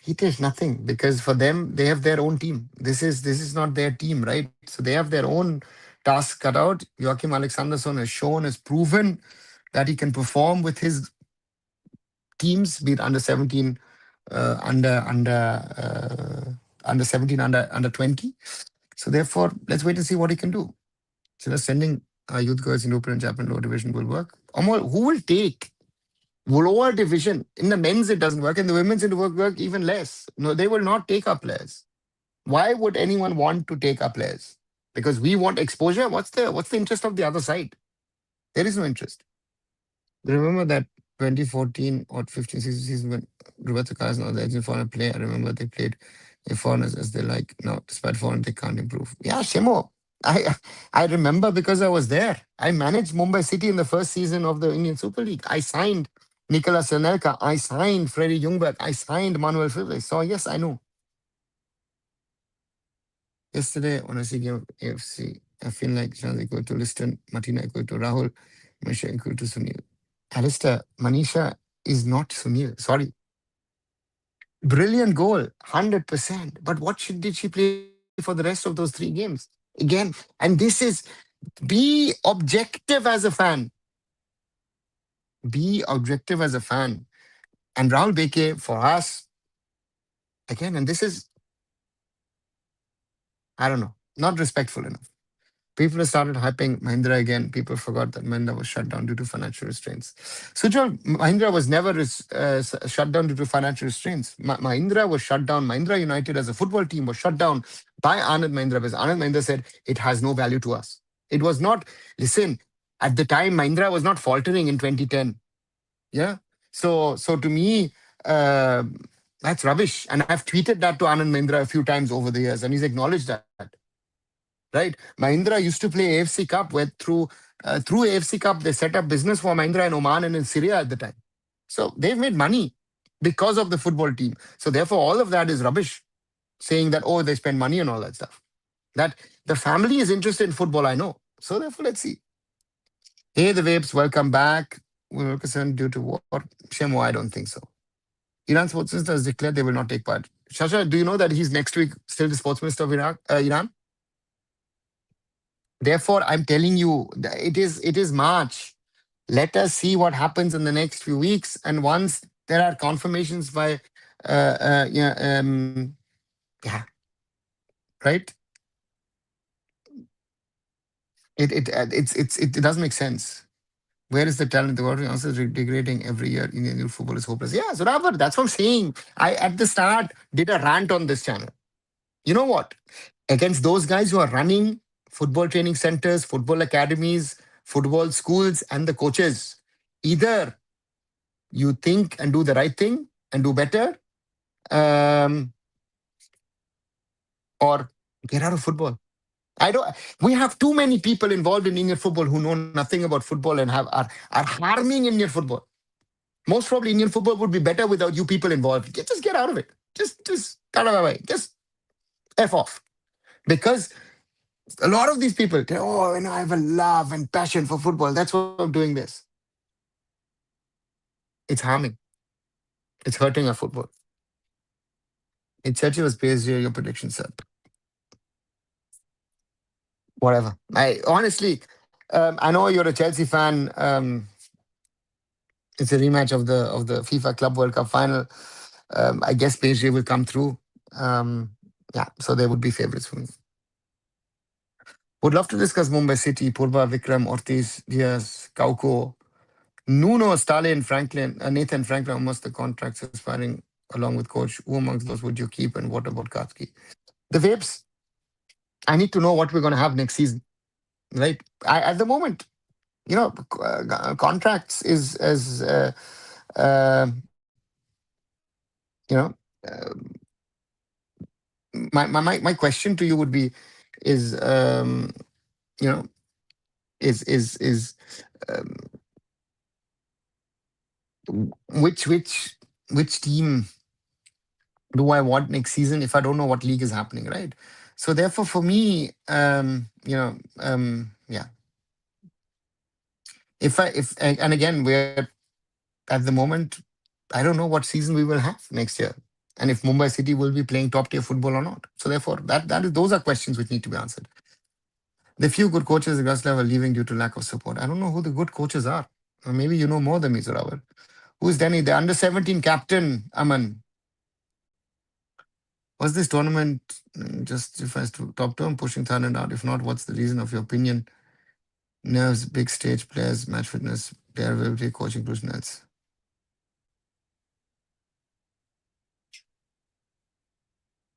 He does nothing, because for them, they have their own team. This is not their team, right? So they have their own task cut out. Joachim Alexanderson has proven that he can perform with his teams, be it under 17, under 17, under 20. So therefore, let's wait and see what he can do. So just sending youth girls in Open and Japan lower division will work. Amol, who will take lower division? In the men's, it doesn't work. In the women's, it will work even less. No, they will not take up players. Why would anyone want to take up players? Because we want exposure. What's the interest of the other side? There is no interest. Remember that 2014 or 15, 16 season when Roberto Carlos and the agent foreign play. I remember they played in foreigners as they like. Now, despite foreign, they can't improve. Yeah, Shemo. I I remember because I was there. I managed Mumbai City in the first season of the Indian Super League. I signed Nicolas Anelka. I signed Freddie Ljungberg. I signed Manuel Fibres. So yes, I know. Yesterday, when I see game of AFC, I feel like Chand equal to Liston, Martina equal to Rahul, Manisha equal to Sunil. Alistair, Manisha is not Sunil. Sorry. Brilliant goal, 100%. But what did she play for the rest of those 3 games? Again, and this is be objective as a fan. Be objective as a fan. And Rahul Beke, for us, again, and this is, I don't know, not respectful enough. People have started hyping Mahindra again. People forgot that Mahindra was shut down due to financial restraints. Sujal, Mahindra was never shut down due to financial restraints. Mahindra was shut down. Mahindra United as a football team was shut down by Anand Mahindra because Anand Mahindra said it has no value to us. It was not, listen, at the time, Mahindra was not faltering in 2010. Yeah. So to me, uh, that's rubbish. And I've tweeted that to Anand Mahindra a few times over the years, and he's acknowledged that. Right? Mahindra used to play AFC Cup where through AFC Cup they set up business for Mahindra in Oman and in Syria at the time. So they've made money because of the football team. So therefore, all of that is rubbish. Saying that they spend money and all that stuff. That the family is interested in football, I know. So therefore, let's see. Hey, the Vapes, welcome back. We're concerned due to war. Shemo, I don't think so. Iran Sports Minister has declared they will not take part. Shasha, do you know that he's next week still the Sports Minister of Iran? Therefore, I'm telling you, it is March. Let us see what happens in the next few weeks, and once there are confirmations by, yeah, yeah, right. It doesn't make sense. Where is the talent? The water answer is degrading every year. Indian youth football is hopeless. Yeah, so Ravar, that's what I'm saying. I at the start did a rant on this channel. You know what? Against those guys who are running football training centers, football academies, football schools, and the coaches, either you think and do the right thing and do better, um, or get out of football. I don't. We have too many people involved in Indian football who know nothing about football and are harming Indian football. Most probably, Indian football would be better without you people involved. Just get out of it. Just cut away. Just f off. Because a lot of these people, I have a love and passion for football. That's why I'm doing this. It's harming. It's hurting our football. In Chelsea was PSG, your prediction, sir. Whatever. I honestly, I know you're a Chelsea fan. It's a rematch of the FIFA Club World Cup final. I guess PSG will come through. Yeah, so they would be favorites for me. Would love to discuss Mumbai City, Purba, Vikram, Ortiz, Diaz, Kauko, Nuno, Stalin, Franklin, Nathan Franklin, almost the contracts expiring along with coach. Who amongst those would you keep and what about Katki? The Vapes, I need to know what we're going to have next season, right? At the moment, contracts is as, uh, you know, uh, my question to you would be, is, you know, is um, which team do I want next season if I don't know what league is happening, right? So therefore, for me, yeah, if and again we're at the moment, I don't know what season we will have next year, and if Mumbai City will be playing top tier football or not. So therefore, that is those are questions which need to be answered. The few good coaches at Grass level are leaving due to lack of support. I don't know who the good coaches are. Or maybe you know more than me, Zorawar. Who's Danny? The under 17 captain, Aman. Was this tournament justifies to top term pushing Thailand out? If not, what's the reason of your opinion? Nerves, big stage players, match fitness, player availability, coaching, inclusion else.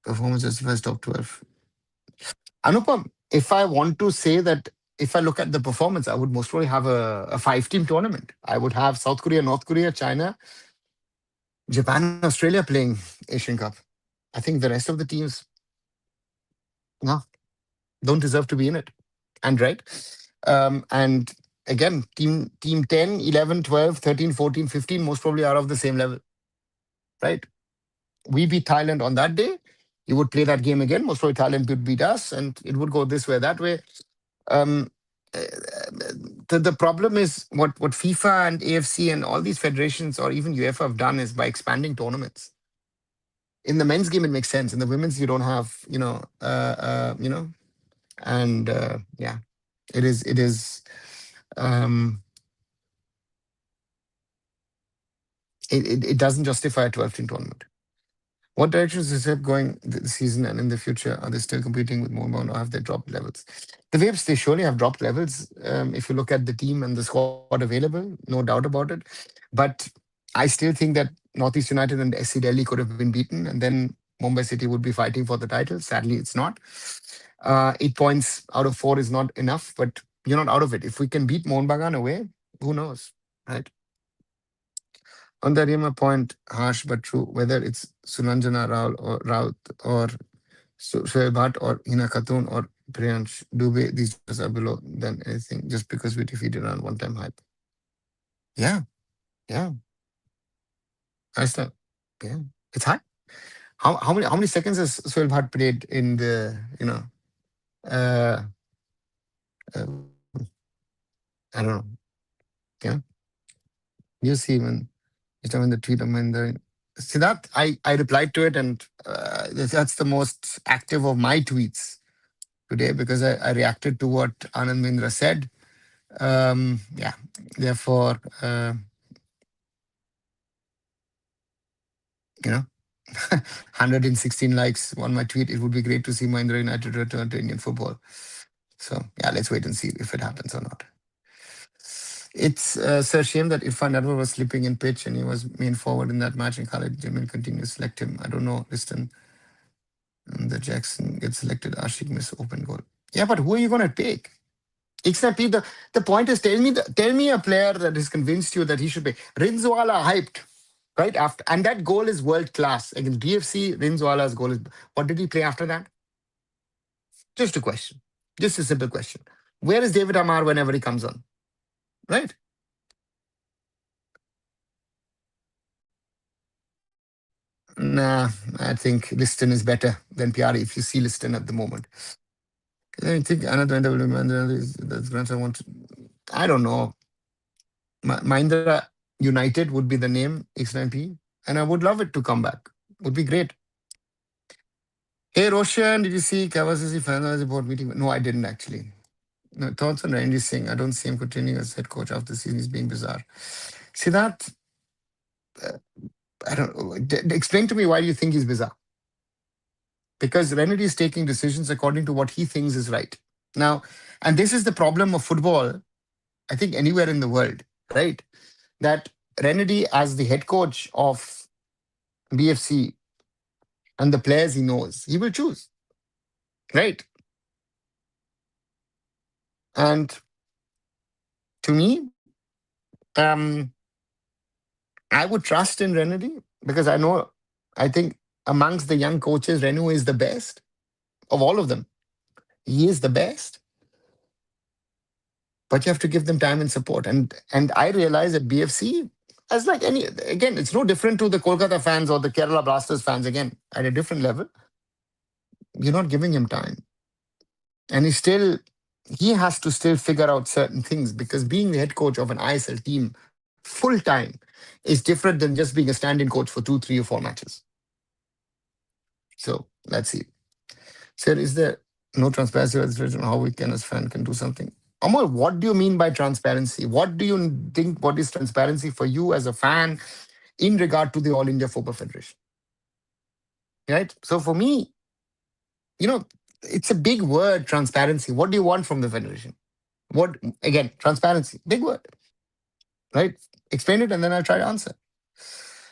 Performance justifies top 12. Anupam, if I want to say that, if I look at the performance, I would most probably have a 5-team tournament. I would have South Korea, North Korea, China, Japan, Australia playing Asian Cup. I think the rest of the teams, no. don't deserve to be in it. And right. And again, team 10, 11, 12, 13, 14, 15 most probably are of the same level, right? We beat Thailand on that day. You would play that game again. Most probably Thailand would beat us, and it would go this way, that way. Um, uh, the problem is what FIFA and AFC and all these federations or even UEFA have done is by expanding tournaments. In the men's game, it makes sense. In the women's, you don't have, and yeah, it is. Um, it doesn't justify a 12-team tournament. What directions is it going this season and in the future? Are they still competing with Mourban or have they dropped levels? The Waves, they surely have dropped levels. If you look at the team and the squad available, no doubt about it. But I still think that Northeast United and SC Delhi could have been beaten, and then Mumbai City would be fighting for the title. Sadly, it's not. 8 points out of 4 is not enough, but you're not out of it. If we can beat Mohun Bagan away, who knows, right? On the Rima point, harsh but true, whether it's Sunanjana Rao or Raut or Shoaib Bhatt or Hina Khatun or Priyansh Dubey, these numbers are below than anything just because we defeated on one-time hype. Yeah, yeah, I still, yeah, it's high. How many seconds has Shoaib Bhatt played in the uh, uh I don't know, yeah. You see when the tweet of mine there. See that I replied to it and that's the most active of my tweets today because I reacted to what Anand Mindra said. Yeah, therefore, you know, 116 likes on my tweet. It would be great to see Mahindra United return to Indian football. So yeah, let's wait and see if it happens or not. It's a shame that Irfan Edward was sleeping in pitch and he was main forward in that match and Khalid Jamil continues to select him. I don't know, listen, the Jackson gets selected, Ashik miss open goal. Yeah, but who are you going to take? Exactly. The point is, tell me a player that has convinced you that he should be. Rinzwala hyped right after, and that goal is world class against DFC. Rinzwala's goal is. What did he play after that? Just a question. Just a simple question. Where is David Amar whenever he comes on? Right. Nah, I think Liston is better than Piari if you see Liston at the moment. I think another that's grandson wants. I don't know. Mahindra United would be the name X9P, and I would love it to come back. Would be great. Hey Roshan, did you see Kawasaki finalized board meeting? No, I didn't actually. No, thoughts on Randy Singh? I don't see him continuing as head coach after the season. He's being bizarre. See that? Uh, I don't know. Explain to me why you think he's bizarre. Because Renedy is taking decisions according to what he thinks is right. Now, and this is the problem of football, I think anywhere in the world, right? That Renedy, as the head coach of BFC and the players he knows, he will choose, right? And to me, um, I would trust in Renedy because I think amongst the young coaches, Renu is the best of all of them. He is the best, but you have to give them time and support. And I realize that BFC, as like any, again, it's no different to the Kolkata fans or the Kerala Blasters fans, again, at a different level. You're not giving him time. And he has to still figure out certain things because being the head coach of an ISL team full time is different than just being a stand-in coach for 2, 3, or 4 matches. So let's see. Sir, is there no transparency on how we can as fan can do something? Amar, what do you mean by transparency? What do you think? What is transparency for you as a fan in regard to the All India Football Federation? Right. So for me, it's a big word, transparency. What do you want from the federation? What again? Transparency, big word, right? Explain it, and then I'll try to answer.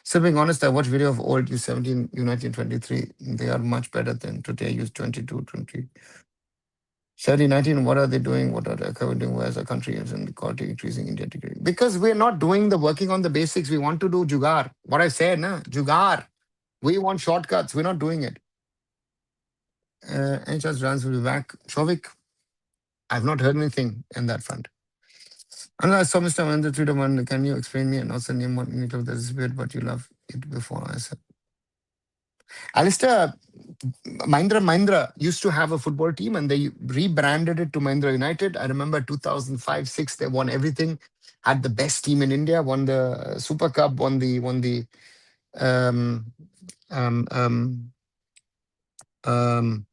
So being honest, I watched video of old U17, U19, 23. They are much better than today. Use 22, 20. 19, what are they doing? What are they doing? Where's the country is in the quality increasing India degree? Because we're not doing the working on the basics. We want to do jugar. What I said, na? Jugar. We want shortcuts. We're not doing it. Any chance Rans will be back? Shovik, I've not heard anything in that front. And I saw Mr. Mahendra Twitter one. Can you explain me and also name one unit of the disappeared, but you love it before I said. Alistair, Mahindra used to have a football team and they rebranded it to Mahindra United. I remember 2005, 6, they won everything, had the best team in India, won the Super Cup, won the um, um, um, um,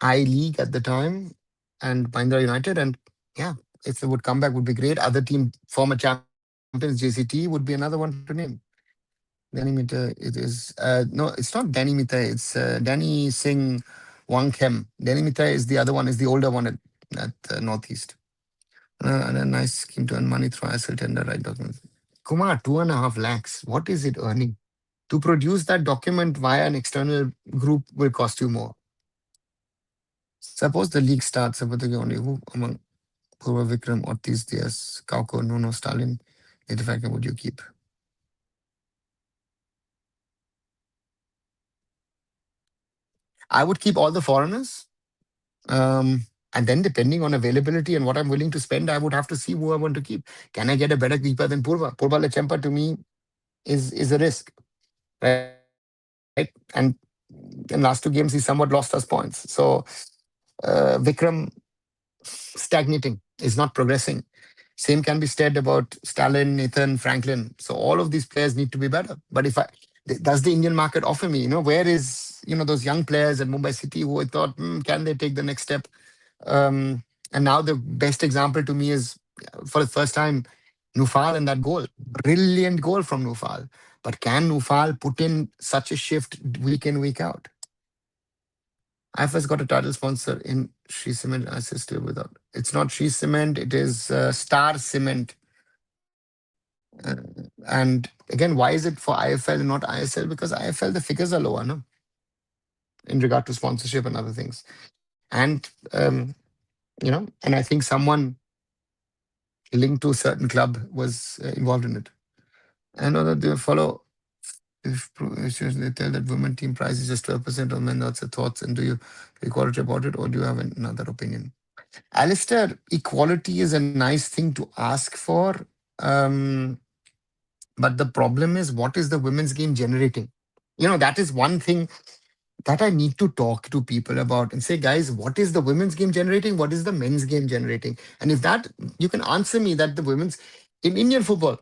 I League at the time, and Mahindra United. And yeah, if they would come back, would be great. Other team, former champions, JCT would be another one to name. Danny Mita, it is no, it's not Danny Mita. It's Danny Singh Wangkhem. Danny Mita is the other one. Is the older one at Northeast. And a nice scheme to earn money through ISL tender right documents. Kumar, 2.5 lakhs. What is it earning? To produce that document via an external group will cost you more. Suppose the league starts, only who among Purva Vikram, Ortiz Diaz, Kauko, Nuno, Stalin, the factor would you keep? I would keep all the foreigners. And then depending on availability and what I'm willing to spend, I would have to see who I want to keep. Can I get a better keeper than Purva? Purva Lechempa to me is a risk, right? And in last 2 games, he somewhat lost us points. So Vikram stagnating, is not progressing. Same can be said about Stalin, Nathan, Franklin. So all of these players need to be better. But if I does the Indian market offer me, where is those young players at Mumbai City who I thought, can they take the next step? Um, and now the best example to me is for the first time, Nufal and that goal. Brilliant goal from Nufal. But can Nufal put in such a shift week in, week out? IFS got a title sponsor in Shree Cement. I say still without. It's not Shree Cement. It is Star Cement. And again, why is it for IFL and not ISL? Because IFL the figures are lower, no, in regard to sponsorship and other things. And and I think someone linked to a certain club was involved in it. I know that they follow. If they tell that women team price is just 12% of men, that's the thoughts. And do you equality about it, or do you have another opinion? Alistair, equality is a nice thing to ask for. Um, but the problem is, what is the women's game generating? That is one thing that I need to talk to people about and say, guys, what is the women's game generating? What is the men's game generating? And if that you can answer me that the women's in Indian football,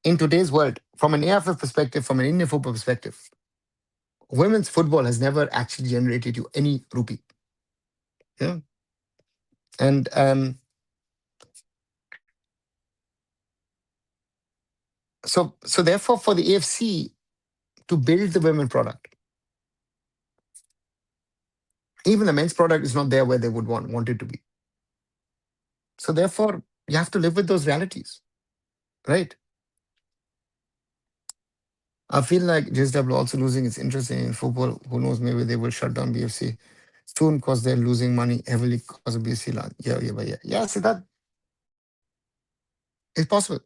in today's world, from an AIFF perspective, from an Indian football perspective, women's football has never actually generated you any rupee. Yeah. And so therefore, for the AFC to build the women product, even the men's product is not there where they would want it to be. So therefore, you have to live with those realities, right? I feel like JSW also losing its interest in football. Who knows? Maybe they will shut down BFC soon because they're losing money heavily because of BFC. Yeah. See, that is possible,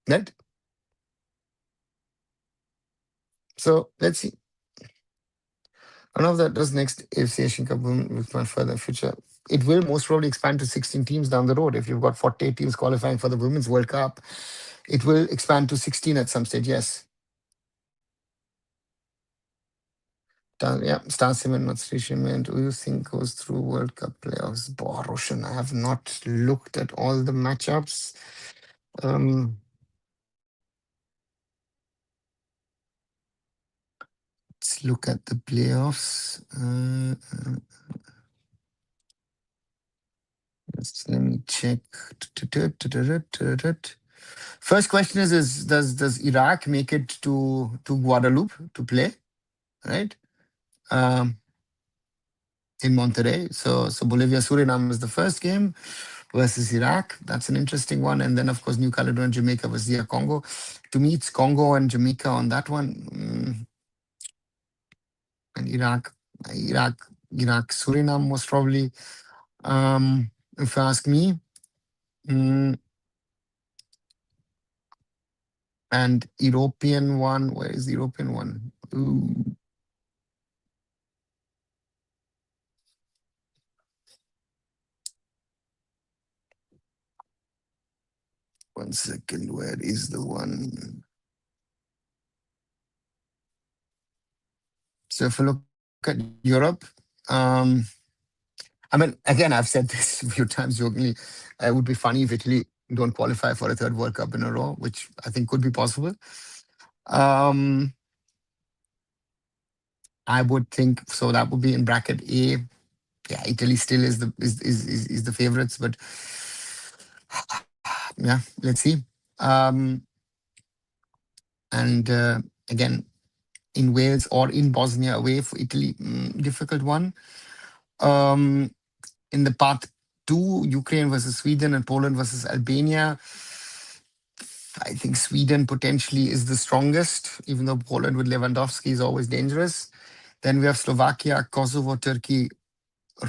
right? So let's see. One of that does next AFC Asian Cup women will expand further in future. It will most probably expand to 16 teams down the road. If you've got 48 teams qualifying for the Women's World Cup, it will expand to 16 at some stage, yes. Yeah, Star Cement, Matsuri Cement, who you think goes through World Cup playoffs? Boah, Roshan, I have not looked at all the matchups. Um, let's look at the playoffs. Let me check. First question is does Iraq make it to Guadeloupe to play? Right? Um, in Monterrey. So Bolivia Suriname is the first game versus Iraq. That's an interesting one. And then of course New Caledonia, Jamaica versus DR Congo. To me, it's Congo and Jamaica on that one. And Iraq, Suriname most probably. If you ask me. Mm, and European one, where is the European one? Ooh. One second, where is the one? So if you look at Europe, um, I mean, again, I've said this a few times jokingly. It would be funny if Italy don't qualify for a third World Cup in a row, which I think could be possible. Um, I would think so. That would be in bracket A. Yeah, Italy still is is the favorites, but yeah, let's see. Um, and again, in Wales or in Bosnia away for Italy, difficult one. Um, in the path two, Ukraine versus Sweden and Poland versus Albania. I think Sweden potentially is the strongest, even though Poland with Lewandowski is always dangerous. Then we have Slovakia, Kosovo, Turkey,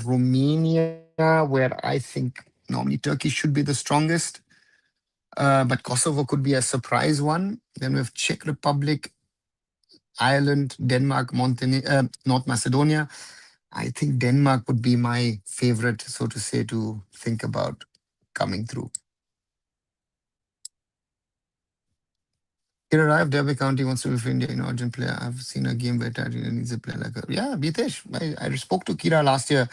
Romania, where I think normally Turkey should be the strongest, but Kosovo could be a surprise one. Then we have Czech Republic, Ireland, Denmark, Montenegro, North Macedonia. I think Denmark would be my favorite, so to say, to think about coming through. Here arrived, Derby County wants to be for India in urgent player. I've seen a game where Tadina needs a player like a. Yeah, Bitesh. I spoke to Kira last year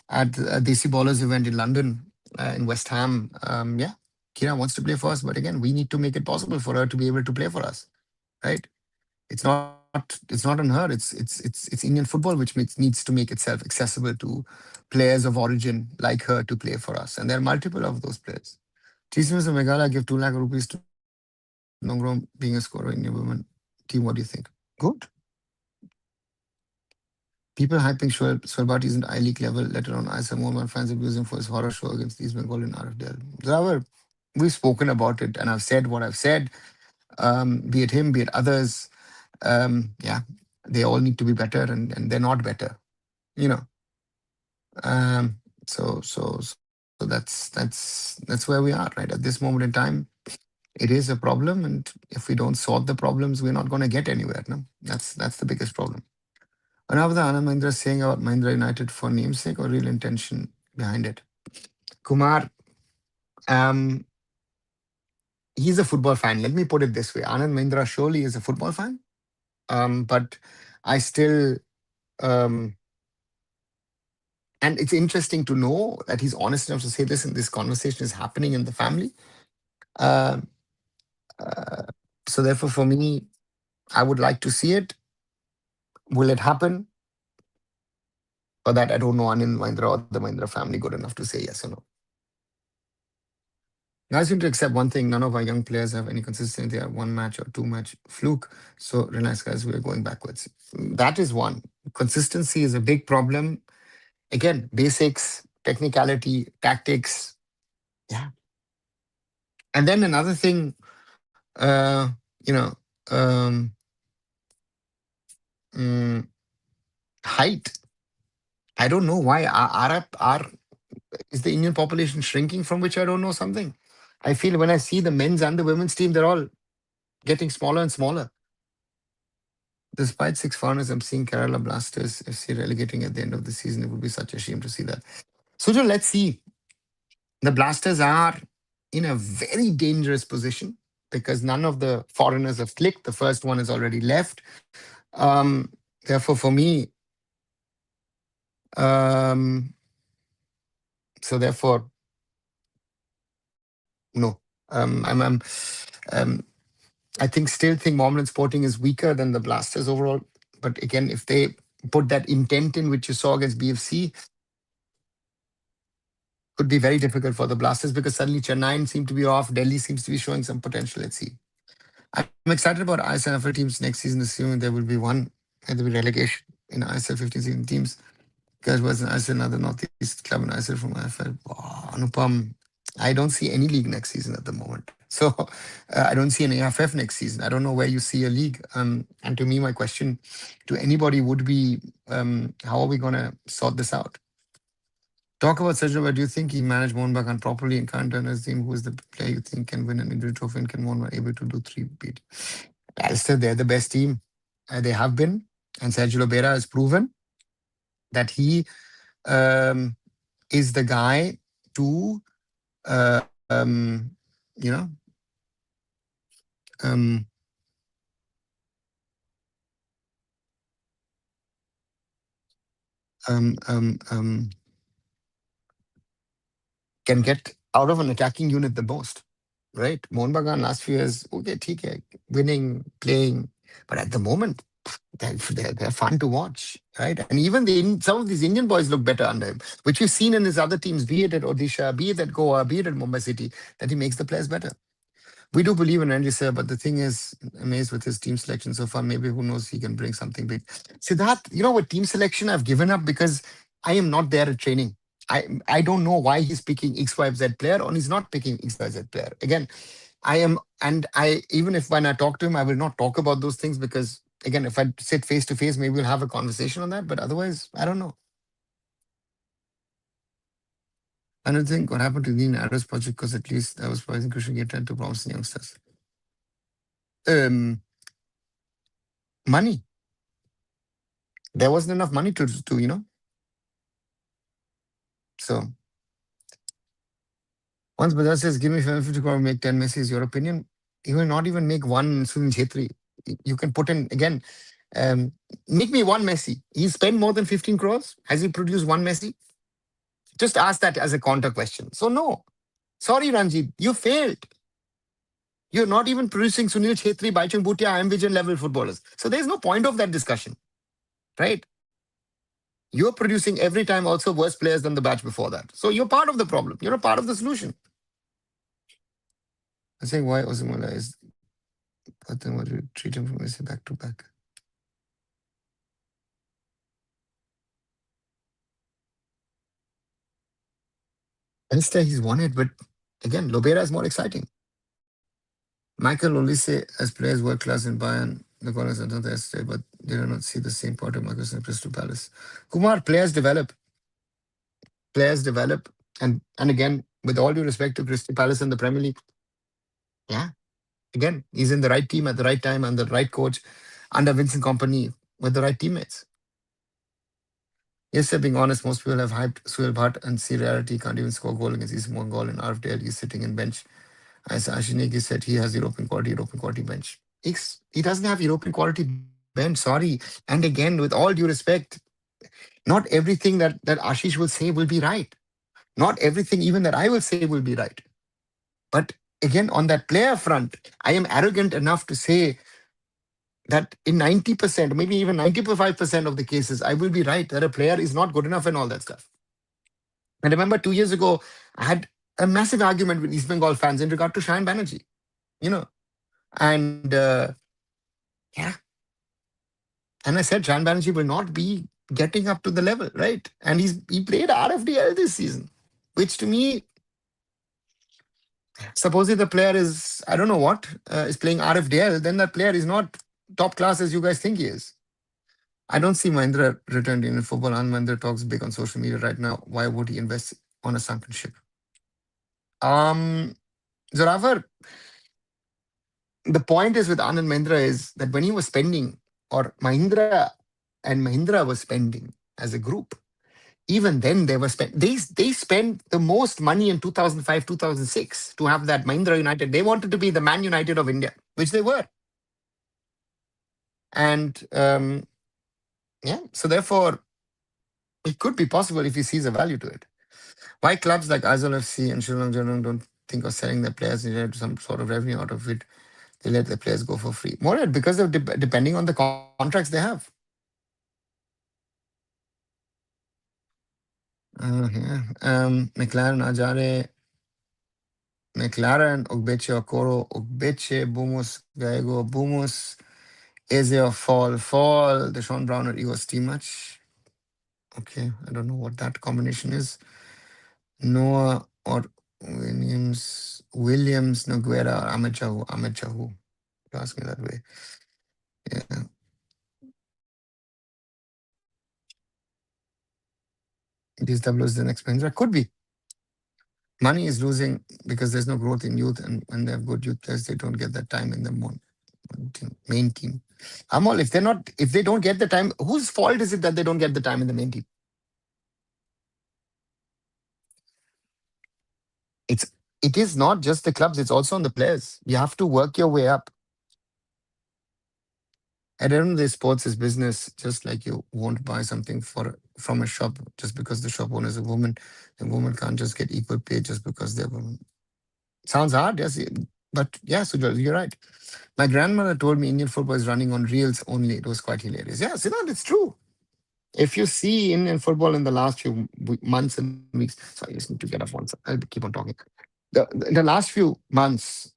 at a Desi Ballers event in London, in West Ham. Yeah, Kira wants to play for us, but again, we need to make it possible for her to be able to play for us, right? It's not on her. It's Indian football, which needs to make itself accessible to players of origin like her to play for us, and there are multiple of those players. TCMS of Meghalaya give 2 lakh rupees to Nongrom being a scorer in your women team. What do you think? Good. People hyping Swarbat isn't I League level, let alone ISA. Mohammed fans abuse him for his horror show against East Bengal in RFDL. Dravar, we've spoken about it and I've said what I've said. Be it him, be it others. Yeah, they all need to be better and they're not better, you know. Um, so that's where we are, right? At this moment in time, it is a problem, and if we don't solve the problems, we're not going to get anywhere. No, that's the biggest problem. Another Anand Mahindra is saying about Mahindra United for namesake or real intention behind it. Kumar, um, he's a football fan. Let me put it this way: Anand Mahindra surely is a football fan, but I still. Um, and it's interesting to know that he's honest enough to say this, and this conversation is happening in the family. Um, uh, so therefore, for me, I would like to see it. Will it happen? For that, I don't know Anand Mahindra or the Mahindra family good enough to say yes or no. Guys need to accept one thing. None of our young players have any consistency. They are one match or two match fluke. So relax, guys. We're going backwards. That is one. Consistency is a big problem. Again, basics, technicality, tactics. Yeah. And then another thing, you know, um, mm, height. I don't know why our is the Indian population shrinking, from which I don't know something. I feel when I see the men's and the women's team, they're all getting smaller and smaller. Despite six foreigners, I'm seeing Kerala Blasters FC relegating at the end of the season. It would be such a shame to see that. So, let's see. The Blasters are in a very dangerous position because none of the foreigners have clicked. The first one has already left. Therefore, for me, um, so therefore, no. I'm I think still think Mohammedan Sporting is weaker than the Blasters overall. But again, if they put that intent in which you saw against BFC, could be very difficult for the Blasters because suddenly Chennai seem to be off. Delhi seems to be showing some potential. Let's see. I'm excited about ISL teams next season, assuming there will be one and there will be relegation in ISL 15 season teams. Guys was an ISL, another Northeast club in ISL from IFL. Wow, Anupam, I don't see any league next season at the moment. So I don't see an AIFF next season. I don't know where you see a league. And to me, my question to anybody would be, how are we going to sort this out? Talk about Sergio, but do you think he managed Mohun Bagan properly and can't turn his team? Who is the player you think can win an Indian trophy and can Mohun able to do three beat? Alistair, they're the best team. They have been. And Sergio Lobera has proven that he um, is the guy to, you know, um, um, um, um, can get out of an attacking unit the most, right? Mohun Bagan last few years, okay, theek hai, winning, playing, but at the moment, they're fun to watch, right? And even some of these Indian boys look better under him, which we've seen in his other teams, be it at Odisha, be it at Goa, be it at Mumbai City, that he makes the players better. We do believe in Randy sir, but the thing is, amazed with his team selection so far. Maybe who knows, he can bring something big. Siddharth, with team selection, I've given up because I am not there at training. I don't know why he's picking XYZ player or he's not picking XYZ player. Again, I am, and I even if when I talk to him, I will not talk about those things because again, if I sit face to face, maybe we'll have a conversation on that. But otherwise, I don't know. I don't think what happened to the Arrows project because at least that was promising Christian Gator to promising youngsters. Um, Money. There wasn't enough money to. So once Bajaj says, give me 750 crore, make 10 Messi, is your opinion. He will not even make one Sunil Chetri. You can put in again, make me one Messi. He spent more than 15 crores. Has he produced one Messi? Just ask that as a counter question. So no. Sorry, Ranjit, you failed. You're not even producing Sunil Chetri, Baichung Bhutia, I am Vision level footballers. So there's no point of that discussion, right? You're producing every time also worse players than the batch before that. So you're part of the problem. You're a part of the solution. I'm saying why Osimala is, but then what you treat him from Messi back to back. Instead, he's won it, but again, Lobera is more exciting. Michael Olise as players world class in Bayern, the corners are not yesterday, but they do not see the same part of Marcus in Crystal Palace. Kumar, players develop, and again, with all due respect to Crystal Palace and the Premier League, yeah, again, he's in the right team at the right time and the right coach under Vincent Company with the right teammates. Yes, sir, being honest, most people have hyped Suhail Bhatt and see reality can't even score a goal against East Bengal in RFDL. He's sitting in bench. As Ashinegi said, he has European quality bench. He doesn't have European quality bench, sorry. And again, with all due respect, not everything that Ashish will say will be right. Not everything even that I will say will be right. But again, on that player front, I am arrogant enough to say that in 90%, maybe even 95% of the cases, I will be right that a player is not good enough and all that stuff. I remember 2 years ago, I had a massive argument with East Bengal fans in regard to Shayan Banerjee, you know. And yeah, and I said Shayan Banerjee will not be getting up to the level, right? And he played RFDL this season, which to me, supposing the player is, I don't know what, is playing RFDL, then that player is not top class as you guys think he is. I don't see Mahindra returned in football. And Mahindra talks big on social media right now. Why would he invest on a sunken ship? Um, Zoravar, the point is with Anand Mahindra is that when he was spending, or Mahindra was spending as a group, even then they were they spent the most money in 2005, 2006 to have that Mahindra United. They wanted to be the Man United of India, which they were. And yeah, so therefore, it could be possible if he sees a value to it. Why clubs like Aizawl FC and Sri Lanka don't think of selling their players and generate some sort of revenue out of it? They let the players go for free. More because of depending on the contracts they have. Yeah. McLaren, Ajare, McLaren, Ogbeche, Okoro, Ogbeche, Bumus, Gallego, Bumus, Eze, Fall. The Sean Browner egos too much. Okay, I don't know what that combination is. Noah or Williams, Noguera, or Ahmed Chahu. You ask me that way. Yeah. These doubles the next Mahindra. Could be. Money is losing because there's no growth in youth, and when they have good youth players, they don't get that time in the main team. Amol, if they don't get the time, whose fault is it that they don't get the time in the main team? It is not just the clubs; it's also on the players. You have to work your way up. At the end of the day, sports is business. Just like you won't buy something from a shop just because the shop owner is a woman. The woman can't just get equal pay just because they're women. Sounds hard, yes, but yeah, Sujal, you're right. My grandmother told me Indian football is running on reels only. It was quite hilarious. Yeah, Siddharth, it's true. If you see Indian football in the last few months and weeks, sorry, I just need to get up once. I'll keep on talking. The last few months,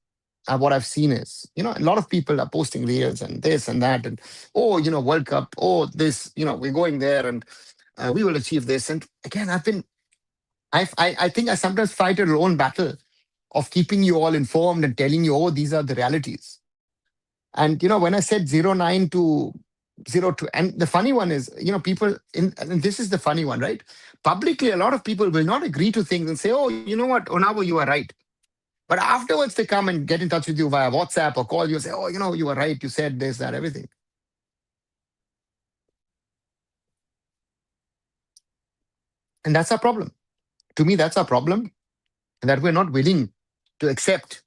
what I've seen is, a lot of people are posting reels and this and that, and oh, World Cup, oh, this, we're going there, and we will achieve this. And again, I think I sometimes fight a lone battle of keeping you all informed and telling you, oh, these are the realities. And when I said 09 to 02, and the funny one is, people and this is the funny one, right? Publicly, a lot of people will not agree to things and say, oh, you know what, Onavo, you are right. But afterwards, they come and get in touch with you via WhatsApp or call you and say, oh, you were right. You said this, that, everything. And that's our problem. To me, that's our problem, that we're not willing to accept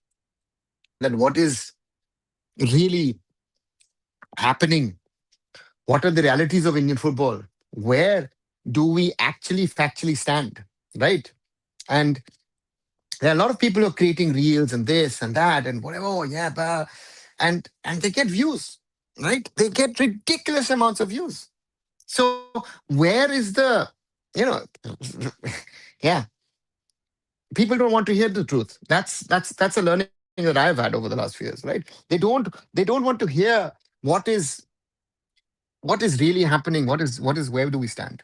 that what is really happening, what are the realities of Indian football, where do we actually factually stand, right? And there are a lot of people who are creating reels and this and that and whatever, oh, yeah, and they get views, right? They get ridiculous amounts of views. So where is the, you know, yeah, people don't want to hear the truth. That's a learning that I've had over the last few years, right? They don't want to hear what is what is really happening. What is where do we stand?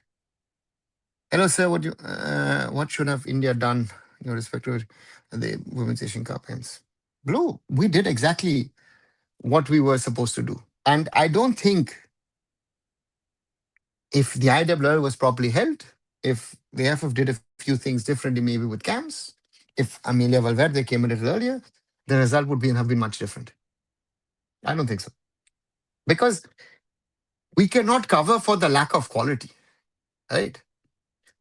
Hello, sir. What should have India done in your respective the Women's Asian Cup ends? Blue, we did exactly what we were supposed to do. And I don't think if the IWL was properly held, if the AIFF did a few things differently, maybe with CAMS, if Amelia Valverde came a little earlier, the result would have been much different. I don't think so. Because we cannot cover for the lack of quality, right?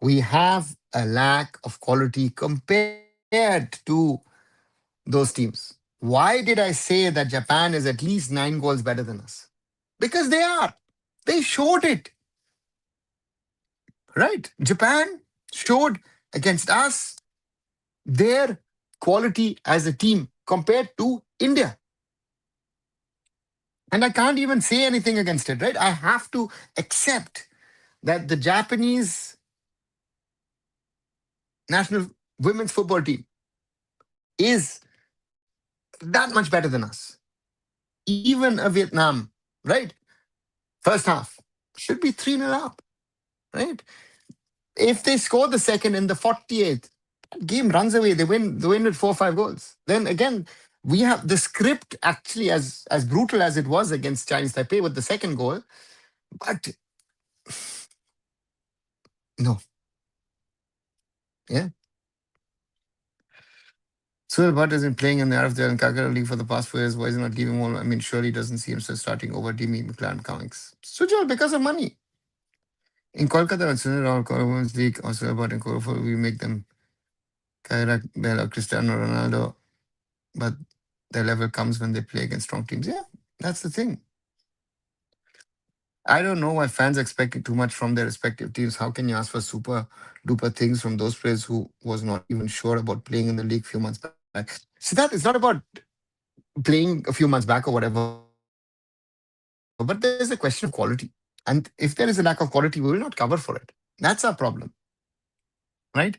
We have a lack of quality compared to those teams. Why did I say that Japan is at least 9 goals better than us? Because they are. They showed it, right? Japan showed against us their quality as a team compared to India. And I can't even say anything against it, right? I have to accept that the Japanese national women's football team is that much better than us. Even a Vietnam, right? First half should be 3-0 up, right? If they score the second in the 48th, game runs away. They win with 4 or 5 goals. Then again, we have the script actually as brutal as it was against Chinese Taipei with the second goal. But no, yeah. So what is in playing in the RFL and Kakara League for the past 4 years? Why is he not leaving more? I mean, surely doesn't see himself starting over Demi McLaren comics. Sujal, because of money. In Kolkata, when Sunil or Women's League or so about in Kolkata, we make them Kaira, Bell, or Cristiano Ronaldo, but their level comes when they play against strong teams. Yeah, that's the thing. I don't know why fans expect too much from their respective teams. How can you ask for super duper things from those players who was not even sure about playing in the league a few months back? So that it's not about playing a few months back or whatever, but there's a question of quality. And if there is a lack of quality, we will not cover for it. That's our problem, right?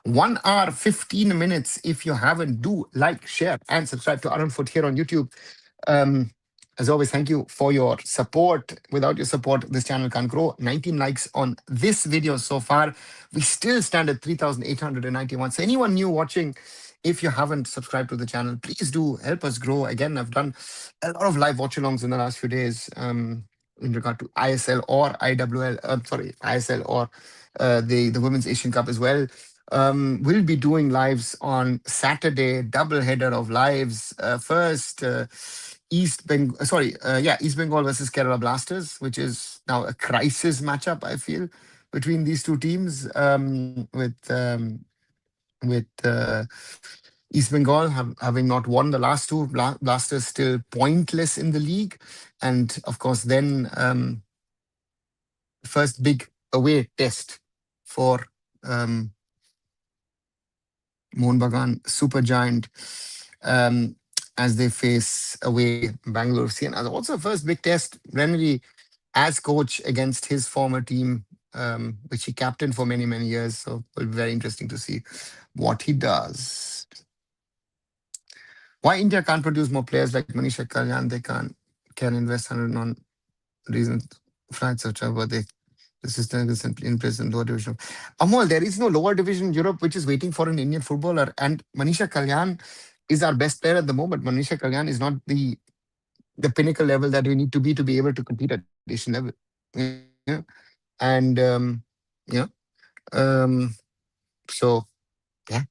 1 hour, 15 minutes. If you haven't, do like, share, and subscribe to Arun Foot here on YouTube. Um, as always, thank you for your support. Without your support, this channel can't grow. 19 likes on this video so far. We still stand at 3,891. So anyone new watching, if you haven't subscribed to the channel, please do help us grow. Again, I've done a lot of live watch-alongs in the last few days in regard to ISL or IWL. Sorry, ISL or the Women's Asian Cup as well. We'll be doing lives on Saturday, double header of lives. First, East Bengal versus Kerala Blasters, which is now a crisis matchup, I feel, between these two teams. With East Bengal having not won the last two, Blasters still pointless in the league. And of course, then first big away test for um, Mohun Bagan Super Giant um, as they face away Bangalore FC. And also first big test, Rennery as coach against his former team, which he captained for many, many years. So it'll be very interesting to see what he does. Why India can't produce more players like Manisha Kalyan? They can invest 100 on reasons flights of travel. The system is in place in lower division. Amol, there is no lower division in Europe which is waiting for an Indian footballer. And Manisha Kalyan is our best player at the moment. Manisha Kalyan is not the pinnacle level that we need to be able to compete at nation level. Yeah. And yeah. Um, so yeah.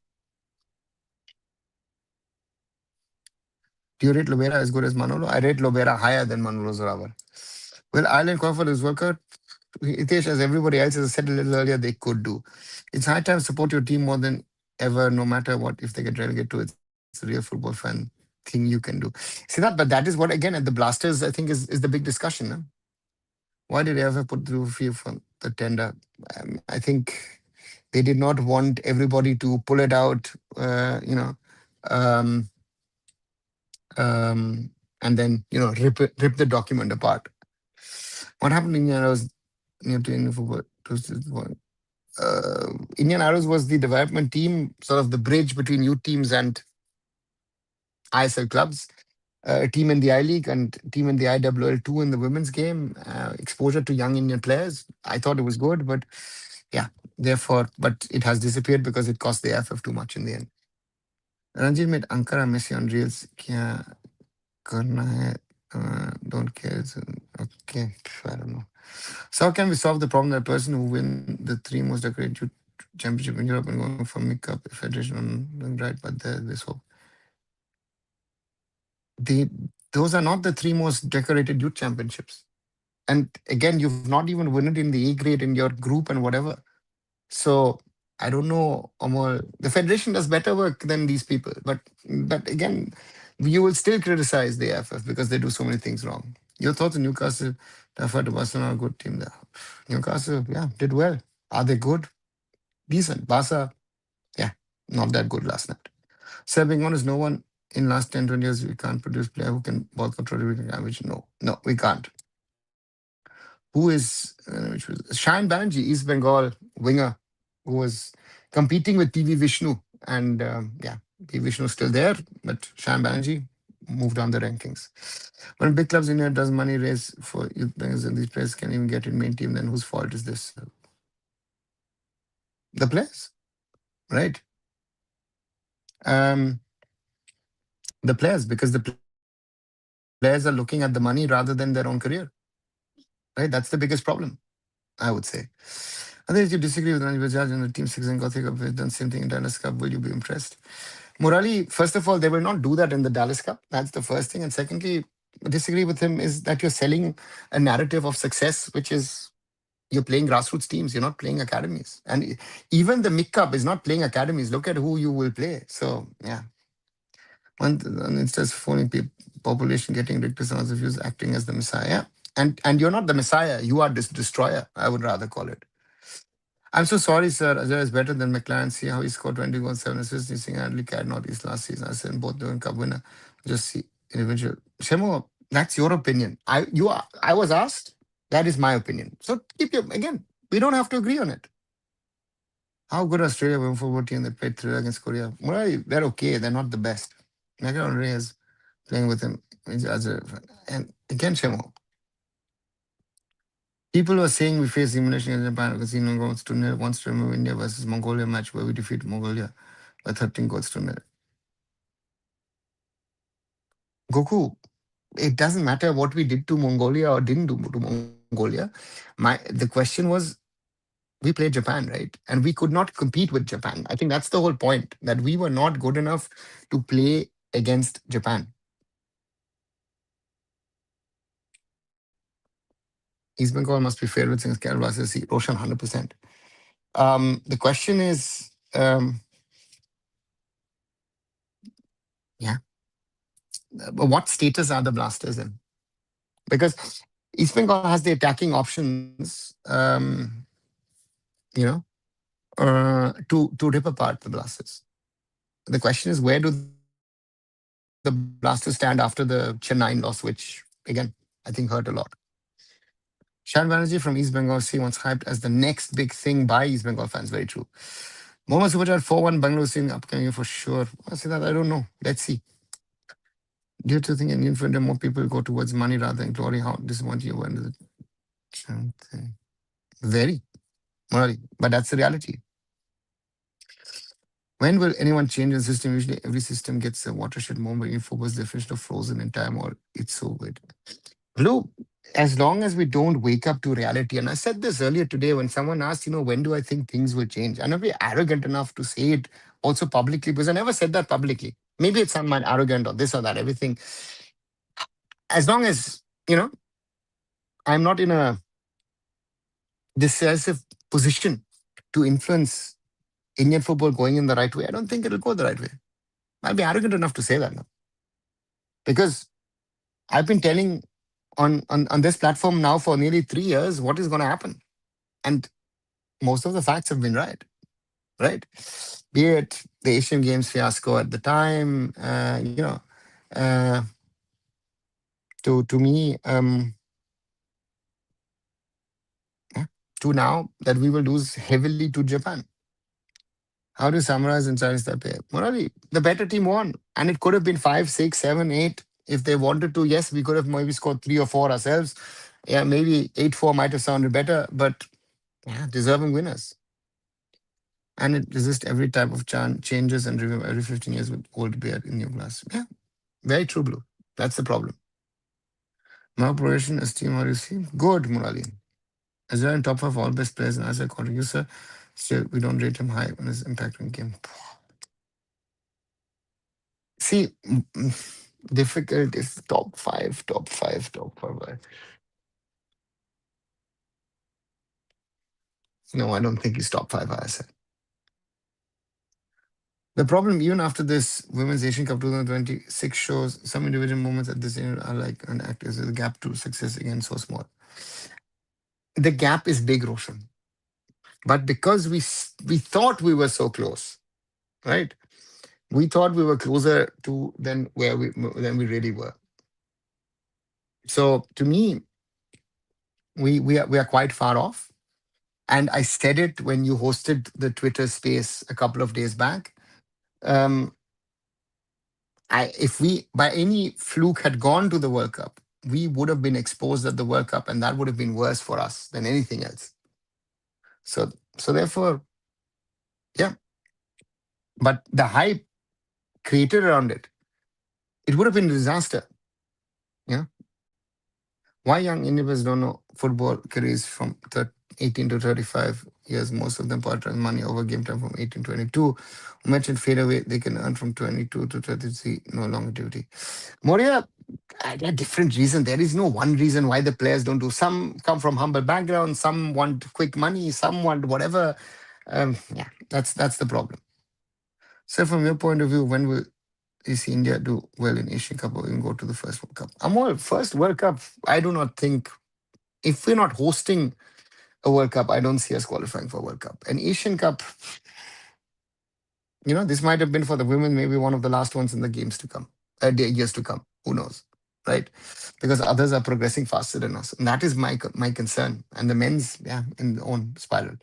Do you rate Lobera as good as Manolo? I rate Lobera higher than Manolo Zoravar. Well, Ireland qualified his workout. Hitesh, as everybody else has said a little earlier, they could do. It's high time to support your team more than ever, no matter what. If they get relegated to, it's a real football fan thing you can do. See that, but that is what again at the Blasters I think is the big discussion. No? Why did they ever put through a fee for the tender? I think they did not want everybody to pull it out, um, and then rip the document apart. What happened in Arrows near to Indian football? Indian Arrows was the development team, sort of the bridge between youth teams and ISL clubs. A team in the I League and team in the IWL2 in the women's game. Exposure to young Indian players. I thought it was good, but yeah, therefore, but it has disappeared because it cost the AIFF too much in the end. Ranjit made Ankara Messi on reels. Kya karna hai? Don't care. Okay, I don't know. So how can we solve the problem that person who win the three most decorated youth championship in Europe and going for Mick Cup Federation on right, but there's hope. They those are not the three most decorated youth championships. And again, you've not even won it in the A grade in your group and whatever. So I don't know, Amol. The federation does better work than these people, but again, you will still criticize the AFF because they do so many things wrong. Your thoughts on Newcastle? Taffa to Barcelona, a good team there. Newcastle, yeah, did well. Are they good? Decent. Barca, yeah, not that good last night. So being honest, no one in last 10, 20 years, we can't produce player who can ball control everything damage. No, we can't. Who is which was Shayan Banerjee, East Bengal winger, who was competing with PV Vishnu, and yeah, PV Vishnu is still there, but Shayan Banerjee moved on the rankings. When big clubs in India does money raise for youth players and these players can even get in main team, then whose fault is this? The players, right? Um, the players, because the players are looking at the money rather than their own career, right? That's the biggest problem, I would say. Otherwise, you disagree with Ranjit Bajaj and the team six and Gothic Cup have done same thing in Dallas Cup. Will you be impressed? Murali, first of all, they will not do that in the Dallas Cup. That's the first thing. And secondly, disagree with him is that you're selling a narrative of success, which is you're playing grassroots teams, you're not playing academies. And even the MIC Cup is not playing academies. Look at who you will play. So, yeah. One instance, phoning population getting rigged to someone's views, acting as the messiah. And you're not the messiah, you are this destroyer, I would rather call it. I'm so sorry, sir. Ajay is better than McLaren. See how he scored 20 goals, 7 assists. He's hardly carried Northeast last season. I said both doing cup winner. Just see individual. Shemo, that's your opinion. I was asked. That is my opinion. So keep your again. We don't have to agree on it. How good Australia women football team that played 3 against Korea? Well, they're okay. They're not the best. Megan Reyes playing with him. And again, Shemo. People were saying we face elimination against Japan because wants to remove India versus Mongolia match where we defeat Mongolia by 13 goals to nil. Goku, it doesn't matter what we did to Mongolia or didn't do to Mongolia. The question was we played Japan, right? And we could not compete with Japan. I think that's the whole point, that we were not good enough to play against Japan. East Bengal must be favorites against Kerala versus Roshan 100%. The question is, Yeah. But what status are the Blasters in? Because East Bengal has the attacking options, you know, to rip apart the Blasters. The question is, where do the Blasters stand after the Chennai loss, which, again, I think hurt a lot. Shan Banerjee from East Bengal C once hyped as the next big thing by East Bengal fans. Very true. Mohammad Subhajar 4-1 Bangalore in upcoming year for sure. I say that I don't know. Let's see. Do you think in India more people go towards money rather than glory? How disappointing you were into the thing? Very, Morally. But that's the reality. When will anyone change the system? Usually every system gets a watershed moment. Info was definition of frozen in time or it's so good. Blue, as long as we don't wake up to reality, and I said this earlier today when someone asked, when do I think things will change? I'm not be arrogant enough to say it also publicly because I never said that publicly. Maybe it's I'm arrogant or this or that, everything. As long as, I'm not in a decisive position to influence Indian football going in the right way, I don't think it'll go the right way. I'll be arrogant enough to say that now. Because I've been telling on this platform now for nearly 3 years what is going to happen. And most of the facts have been right? Be it the Asian Games fiasco at the time, uh, to me, yeah, to now that we will lose heavily to Japan. How do you summarize and Chinese Taipei? Morally, the better team won. And it could have been 5, 6, 7, 8. If they wanted to, yes, we could have maybe scored 3 or 4 ourselves. Yeah, maybe 8-4 might have sounded better, but yeah, deserving winners. And it resists every type of changes and review every 15 years with old beer in new glass. Yeah, very true, Blue. That's the problem. Now progression, esteem, how do you see? Good, Murali. As well in top of all best players and as a contributor, still we don't rate him high on his impact on game. See, difficult is top five, top five, top five. No, I don't think he's top five, I said. The problem, even after this Women's Asian Cup 2026 shows some individual moments at this end are like an act is the gap to success again so small. The gap is big, Roshan. But because we thought we were so close, right? We thought we were closer to than we really were. So to me, we are quite far off. And I said it when you hosted the Twitter space a couple of days back. Um, if we by any fluke had gone to the World Cup, we would have been exposed at the World Cup, and that would have been worse for us than anything else. So therefore, yeah. But the hype created around it, it would have been a disaster. Yeah. Why young Indians don't know football careers from 18 to 35 years? Most of them prioritize money over game time from 18 to 22. Who mentioned fade away, they can earn from 22 to 33, no longevity. Moria, a different reason. There is no one reason why the players don't do. Some come from humble backgrounds, some want quick money, some want whatever. Yeah, that's the problem. So from your point of view, when will you see India do well in Asian Cup or even go to the first World Cup? Amol, first World Cup, I do not think, if we're not hosting a World Cup, I don't see us qualifying for World Cup. An Asian Cup, this might have been for the women, maybe one of the last ones in the games to come, years to come. Who knows, right? Because others are progressing faster than us, and that is my concern. And the men's, yeah, in their own spiral.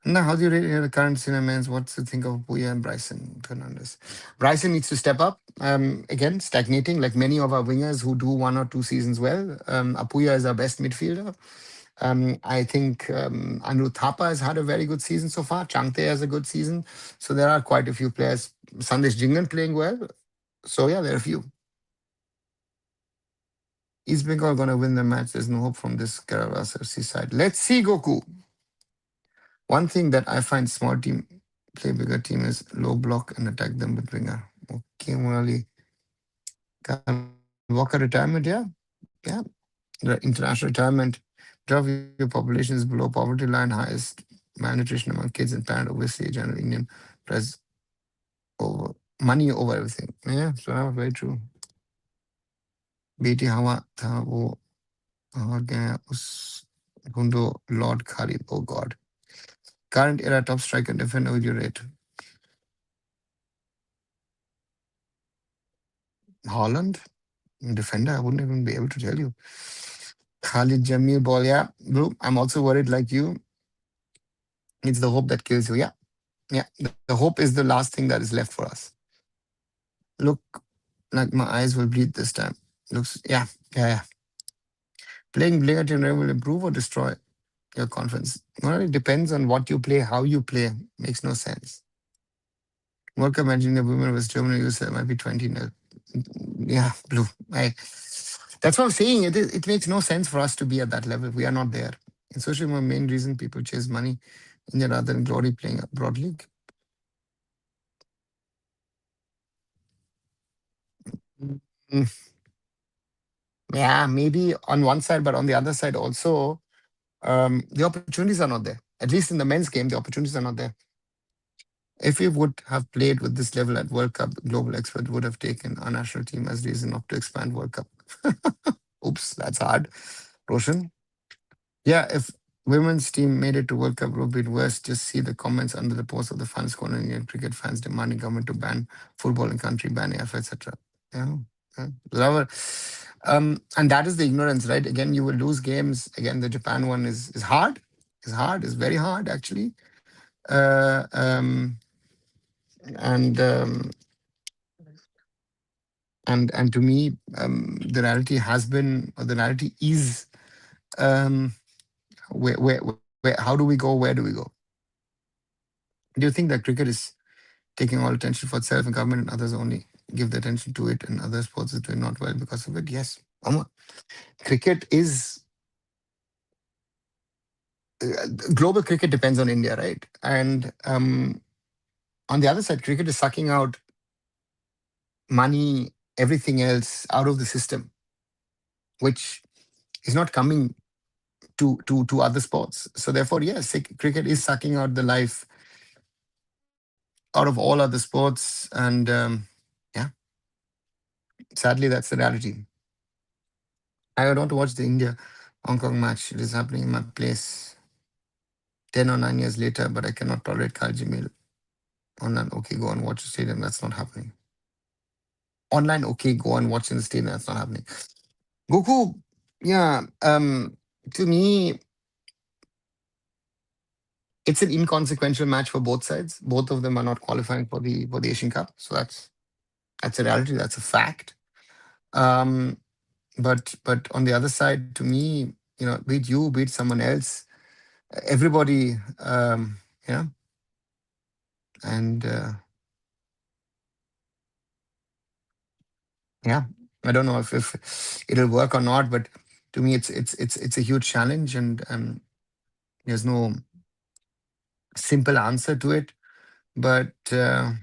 Now, how do you rate the current senior men's? What do you think of Puya and Bryson Fernandez? Bryson needs to step up. Again, stagnating like many of our wingers who do 1 or 2 seasons well. Apuya is our best midfielder. I think Anirudh Thapa has had a very good season so far. Changte has a good season. So there are quite a few players. Sandesh Jingan playing well. So yeah, there are a few. East Bengal going to win the match. There's no hope from this Kerala FC side. Let's see, Goku. One thing that I find small team play bigger team is low block and attack them with winger. Okay, Murali. Can Walker retirement? Yeah. International retirement. Half of your population is below poverty line, highest malnutrition among kids and parent overseas general Indian price over money over everything. Yeah, so that was very true. बेटी हवा था वो और गया उस ढूंढो Lord Khalid O God current era top striker defender would you rate Holland defender I wouldn't even be able to tell you Khalid Jamil ball yeah bro I'm also worried like you it's the hope that kills you yeah yeah the hope is the last thing that is left for us look like my eyes will bleed this time looks yeah playing Blair will improve or destroy your confidence. Well, it depends on what you play, how you play. Makes no sense. World Cup match in the women was Germany, USA might be 20 nil. Yeah, blue. That's what I'm saying. It makes no sense for us to be at that level. We are not there. And social media, main reason people chase money India rather than glory playing a broad league. Mm, yeah, maybe on one side, but on the other side also, the opportunities are not there. At least in the men's game, the opportunities are not there. If we would have played with this level at World Cup, global expert would have taken our national team as reason not to expand World Cup. Oops, that's hard. Roshan? Yeah, if women's team made it to World Cup, it would be worse. Just see the comments under the post of the fans calling Indian cricket fans demanding government to ban football in country, ban AIFF, etc. Yeah. Yeah. Whatever. And that is the ignorance, right? Again, you will lose games. Again, the Japan one is hard. It's hard. It's very hard, actually. Uh, um, and and to me, the reality has been, or the reality is, um, where how do we go? Where do we go? Do you think that cricket is taking all attention for itself, and government and others only give the attention to it, and other sports is doing not well because of it? Yes, cricket is global. Cricket depends on India, right? And on the other side, cricket is sucking out money, everything else out of the system, which is not coming to other sports. So therefore, yes, cricket is sucking out the life out of all other sports, and yeah, sadly, that's the reality. I don't want to watch the India Hong Kong match. It is happening in my place 10 or 9 years later, but I cannot tolerate Khalid Jamil online. Okay, go and watch the stadium. That's not happening. Online, okay, go and watch in the stadium. That's not happening. Goku, yeah. To me, it's an inconsequential match for both sides. Both of them are not qualifying for the Asian Cup, so that's a reality. That's a fact. Um, but on the other side, to me, beat you, beat someone else, everybody, you know, and yeah, I don't know if it'll work or not, but to me, it's a huge challenge, and there's no simple answer to it. But I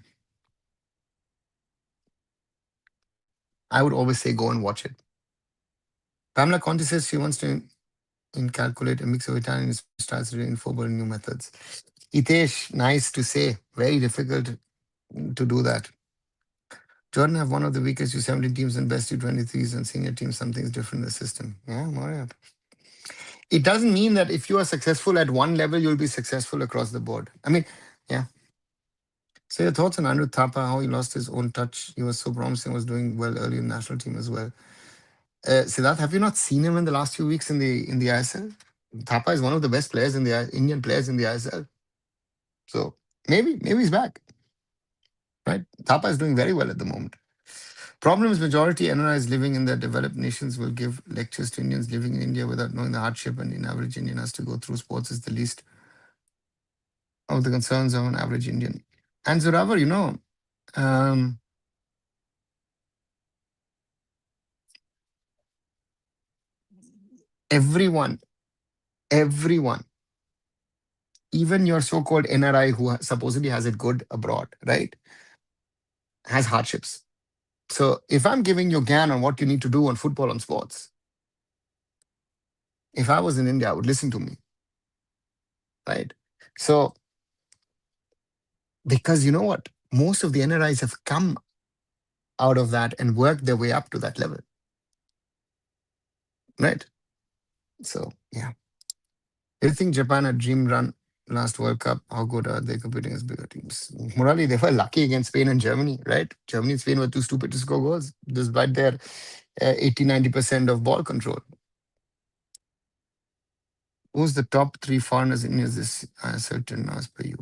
would always say go and watch it. Pamela Conti says she wants to inculcate a mix of Italian styles in football and new methods. Hitesh, nice to say. Very difficult to do that. Jordan have one of the weakest U17 teams and best U23s and senior teams. Something's different in the system. Yeah, Maria. It doesn't mean that if you are successful at one level, you'll be successful across the board. I mean, yeah. So your thoughts on Andrew Thapa, how he lost his own touch. He was so promising, was doing well early in the national team as well. Siddharth, have you not seen him in the last few weeks in the ISL? Thapa is one of the best players in the Indian players in the ISL. So maybe he's back. Right? Thapa is doing very well at the moment. Problem is majority NRIs living in the developed nations will give lectures to Indians living in India without knowing the hardship and in average Indian has to go through. Sports is the least of the concerns of an average Indian. And Zoravar, um, everyone, everyone, even your so-called NRI who supposedly has it good abroad, right, has hardships. So if I'm giving you GAN on what you need to do on football, on sports, if I was in India, I would listen to me, right? So because you know what? most of the NRIs have come out of that and worked their way up to that level, right? So yeah. Do you think Japan had dream run last World Cup? How good are they competing as bigger teams? Morally, they were lucky against Spain and Germany, right? Germany and Spain were too stupid to score goals despite their 80-90% of ball control. Who's the top three foreigners in this certain as per you?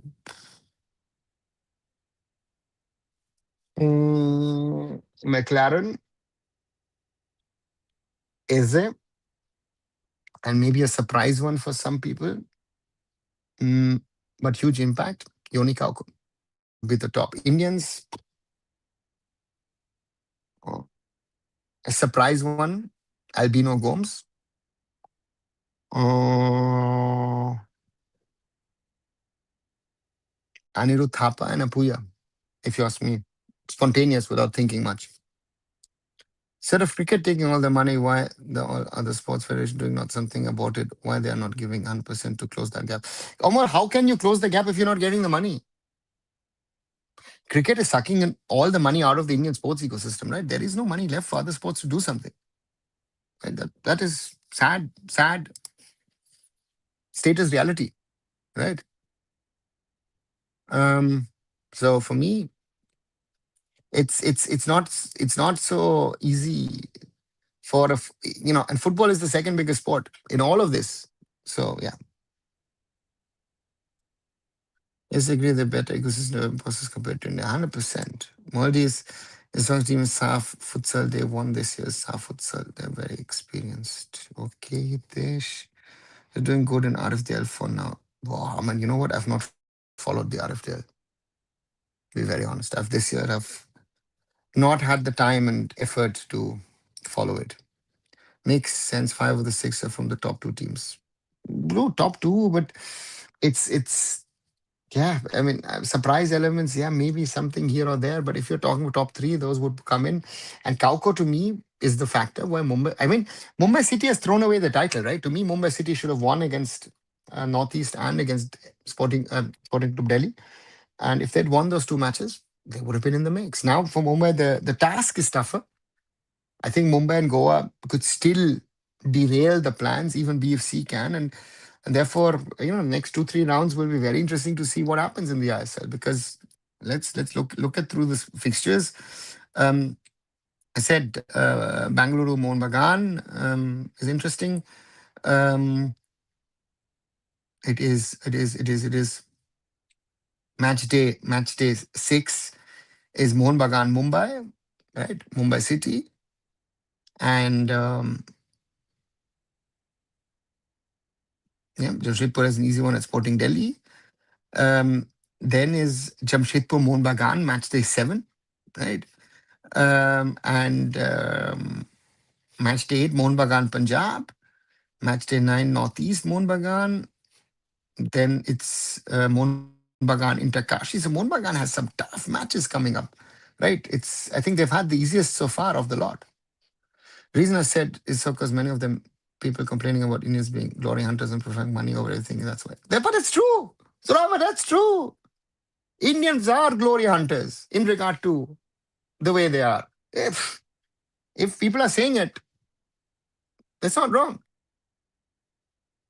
McLaren, Eze, and maybe a surprise one for some people, mm, but huge impact. Yoni Kauko would be the top. Indians, oh, a surprise one, Albino Gomes. Uh, Anirudh Thapa and Apuya, if you ask me. Spontaneous without thinking much. Instead of cricket taking all the money, why the all other sports federation doing not something about it? Why they are not giving 100% to close that gap? Omar, how can you close the gap if you're not getting the money? Cricket is sucking in all the money out of the Indian sports ecosystem, right? There is no money left for other sports to do something. Right? That is sad, sad status reality, right? Um, so for me, it's not so easy for and football is the second biggest sport in all of this. So yeah, yes, I agree the better ecosystem process compared to India, 100%. Maldives, as long as team is SAF futsal, they won this year's SAF futsal. They're very experienced. Okay, Hitesh. They're doing good in RFDL for now. Wow, man, you know what? I've not followed the RFDL. To be very honest, I've this year have not had the time and effort to follow it. Makes sense. Five of the six are from the top two teams. No, top two, but it's yeah. I mean, surprise elements. Yeah, maybe something here or there. But if you're talking about top three, those would come in. And Kauko to me is the factor why Mumbai. I mean, Mumbai City has thrown away the title, right? To me, Mumbai City should have won against Northeast and against Sporting Club Delhi. And if they'd won those two matches, they would have been in the mix. Now for Mumbai, the task is tougher. I think Mumbai and Goa could still derail the plans, even BFC can. And therefore, next 2-3 rounds will be very interesting to see what happens in the ISL because let's look at through the fixtures. I said Bangalore Mohun Bagan is interesting. Um, it is match day 6 is Mohun Bagan Mumbai, right? Mumbai City. And yeah, Jamshedpur is an easy one at Sporting Delhi. Then is Jamshedpur Mohun Bagan, match day 7, right? And match day 8, Mohun Bagan Punjab. Match day 9, Northeast Mohun Bagan. Then it's Mohun Bagan Interkashi. So Mohun Bagan has some tough matches coming up, right? I think they've had the easiest so far of the lot. Reason I said is so because many of them people complaining about Indians being glory hunters and preferring money over everything. That's why. But it's true. So Robert, that's true. Indians are glory hunters in regard to the way they are. If people are saying it, that's not wrong.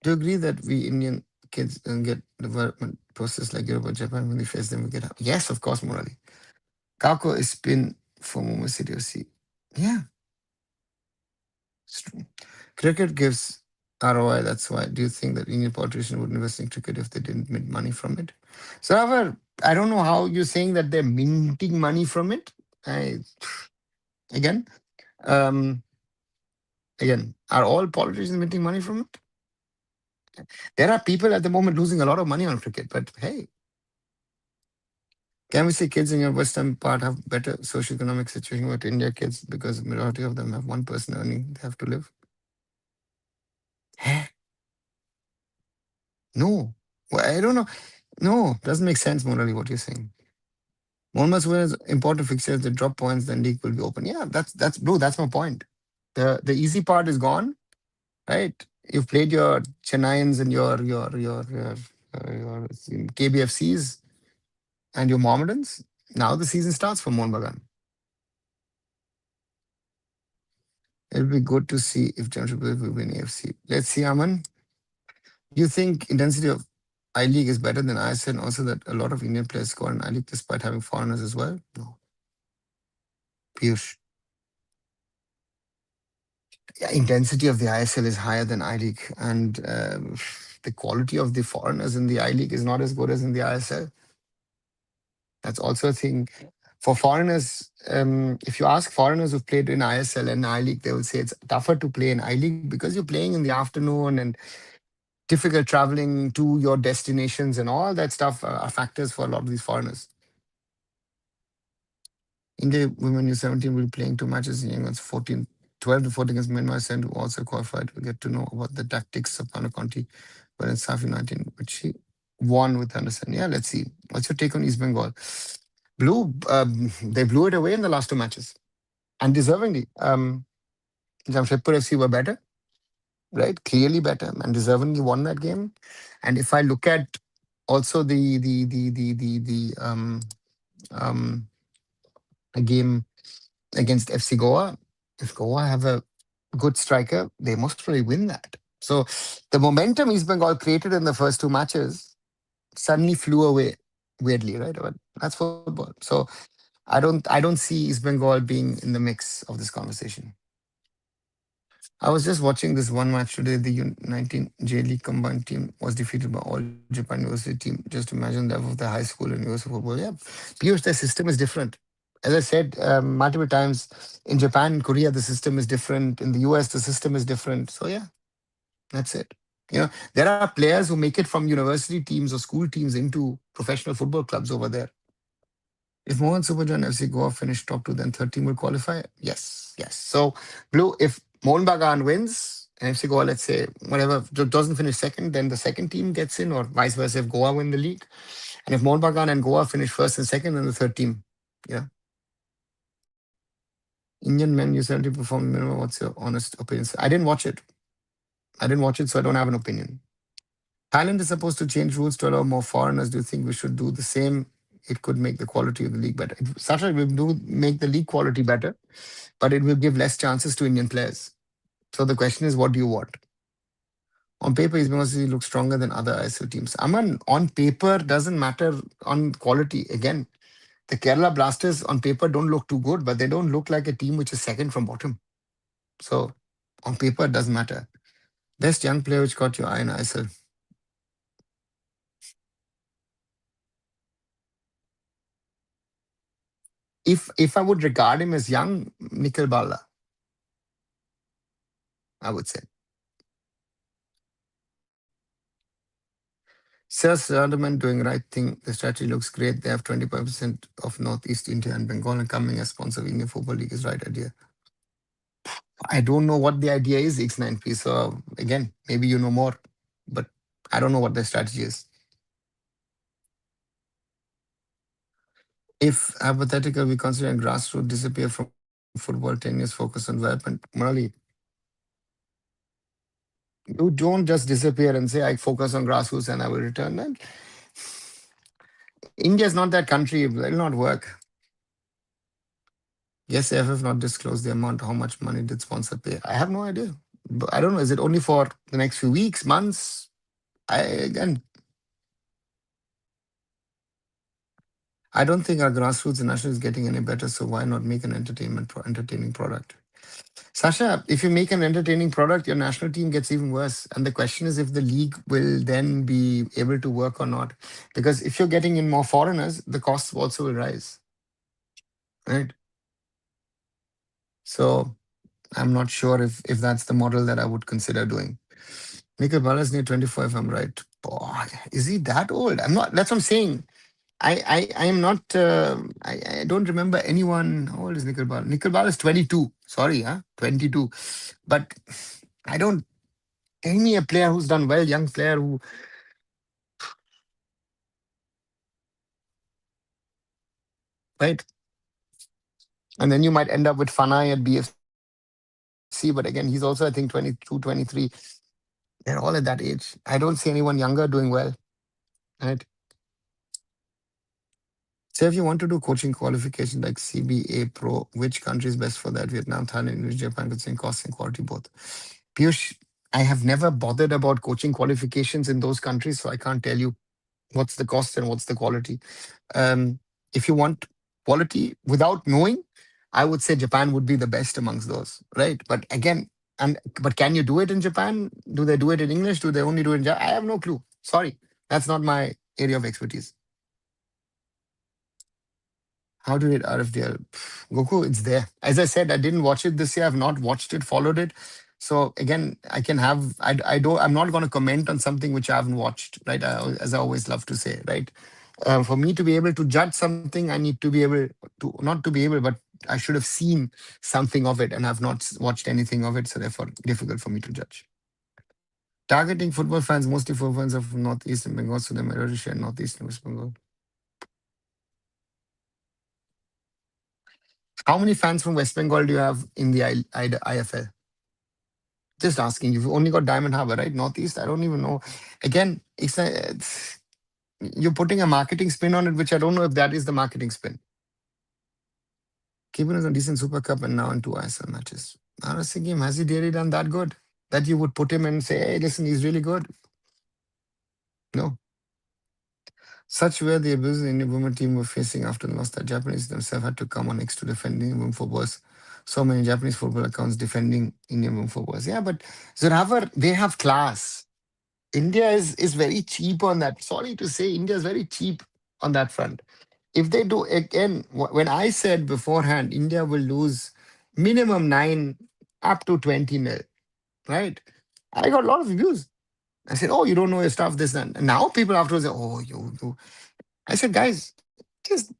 Do you agree that we Indian kids don't get development process like Europe or Japan when we face them? We get up? Yes, of course, Murali. Kako is spin for Mumbai City FC. Yeah, it's true. Cricket gives ROI. That's why. Do you think that Indian politicians would invest in cricket if they didn't make money from it? So, however, I don't know how you're saying that they're minting money from it. Again, um, again, are all politicians making money from it? There are people at the moment losing a lot of money on cricket, but hey, can we say kids in your Western part have better socioeconomic situation with India kids because majority of them have one person earning they have to live? Hey, no. Well, I don't know. No, doesn't make sense, morally, what you're saying. Bournemouth wins important fixtures, they drop points, then league will be open. Yeah, that's bro, that's my point. The easy part is gone, right? You've played your Chennaians and your KBFCs and your Mohammedans. Now the season starts for Mohun Bagan. It'll be good to see if Jamshedpur will win AFC. Let's see, Aman. You think intensity of I League is better than ISL, and also that a lot of Indian players score in I League despite having foreigners as well? No. Piyush. Yeah, intensity of the ISL is higher than I League, and the quality of the foreigners in the I League is not as good as in the ISL. That's also a thing. For foreigners, if you ask foreigners who've played in ISL and I League, they will say it's tougher to play in I League because you're playing in the afternoon and difficult traveling to your destinations and all that stuff are factors for a lot of these foreigners. India women U17 will be playing two matches in against 14, 12 to 14 against Myanmar and who also qualified. We'll get to know about the tactics of Panakonti, but in Safi 19, which she won with Anderson. Yeah, let's see. What's your take on East Bengal? They blew it away in the last two matches and deservingly. Jamshedpur FC were better, right? Clearly better and deservingly won that game. And if I look at also um, a game against FC Goa, if Goa have a good striker, they most probably win that. So the momentum East Bengal created in the first two matches suddenly flew away weirdly, right? But that's football. So I don't see East Bengal being in the mix of this conversation. I was just watching this one match today. The U19 J League combined team was defeated by All Japan University team. Just imagine that of the high school and university football. Yeah, Piyush, their system is different. As I said multiple times, in Japan and Korea, the system is different. In the US, the system is different. So yeah, that's it. There are players who make it from university teams or school teams into professional football clubs over there. If Mohan Superjan FC Goa finish top two, then third team will qualify? Yes, yes. So, Blue, if Mohun Bagan wins and FC Goa, let's say, whatever, doesn't finish second, then the second team gets in, or vice versa if Goa win the league. And if Mohun Bagan and Goa finish first and second, then the third team. Yeah. Indian men U70 perform minimum. What's your honest opinion? I didn't watch it. So I don't have an opinion. Thailand is supposed to change rules to allow more foreigners. Do you think we should do the same? It could make the quality of the league better. Such will do make the league quality better, but it will give less chances to Indian players. So the question is, what do you want? On paper, East Bengal City looks stronger than other ISO teams. Aman, on paper doesn't matter on quality. Again, the Kerala Blasters on paper don't look too good, but they don't look like a team which is second from bottom. So on paper, it doesn't matter. Best young player which caught your eye in ISL. If I would regard him as young, Nikhil Bala, I would say. Sir Sardman doing right thing. The strategy looks great. They have 25% of Northeast India and Bengal and coming as sponsor of Indian Football League is right idea. I don't know what the idea is, X9P. So again, maybe you know more, but I don't know what their strategy is. If hypothetical, we consider grassroots disappear from football, 10 years focus on development. Murali, you don't just disappear and say, I focus on grassroots and I will return. Then India is not that country. It will not work. Yes, AIFF not disclose the amount, how much money did sponsor pay? I have no idea. But I don't know. Is it only for the next few weeks, months? Again, I don't think our grassroots national is getting any better. So why not make an entertaining product? Sasha, if you make an entertaining product, your national team gets even worse. And the question is if the league will then be able to work or not. Because if you're getting in more foreigners, the costs also will rise. Right? So I'm not sure if that's the model that I would consider doing. Nikhil Bala's near 24, if I'm right. Boy, is he that old? I'm not. That's what I'm saying. I am not. I don't remember anyone. How old is Nikhil Bala? Nikhil Bala is 22. Sorry, 22. But I don't. Tell me a player who's done well, young player who, right? And then you might end up with Fanai at BFC, but again, he's also, I think, 22, 23. They're all at that age. I don't see anyone younger doing well, right? So if you want to do coaching qualification like CBA Pro, which country is best for that? Vietnam, Thailand, Indonesia, Japan, considering cost and quality both. Piyush, I have never bothered about coaching qualifications in those countries, so I can't tell you what's the cost and what's the quality. Um, if you want quality without knowing, I would say Japan would be the best amongst those, right? But again, but can you do it in Japan? Do they do it in English? Do they only do it in Japan? I have no clue. Sorry, that's not my area of expertise. How to rate RFDL? Goku, it's there. As I said, I didn't watch it this year. I've not watched it, followed it. So again, I can have. I don't. I'm not going to comment on something which I haven't watched. Right. As I always love to say. Right. For me to be able to judge something, I need to be able to not to be able, but I should have seen something of it, and I've not watched anything of it. So therefore, difficult for me to judge. Targeting football fans, mostly football fans of Northeast and Bengal, so the majority share Northeast and West Bengal. How many fans from West Bengal do you have in the IFL? Just asking. You've only got Diamond Harbour, right? Northeast. I don't even know. Again, you're putting a marketing spin on it, which I don't know if that is the marketing spin. Keeping us on decent Super Cup and now in two ISL matches. I was thinking, has he really done that good? That you would put him and say, hey, listen, he's really good. No. Such were the abuses the Indian women team were facing after the loss that Japanese themselves had to come on next to defending women footballers. So many Japanese football accounts defending Indian women footballers. Yeah, but Zoravar, they have class. India is very cheap on that. Sorry to say, India is very cheap on that front. If they do again, when I said beforehand, India will lose minimum 9 up to 20 nil, right? I got a lot of views. I said, oh, you don't know your stuff, this and now people afterwards say, oh, you. I said, guys, just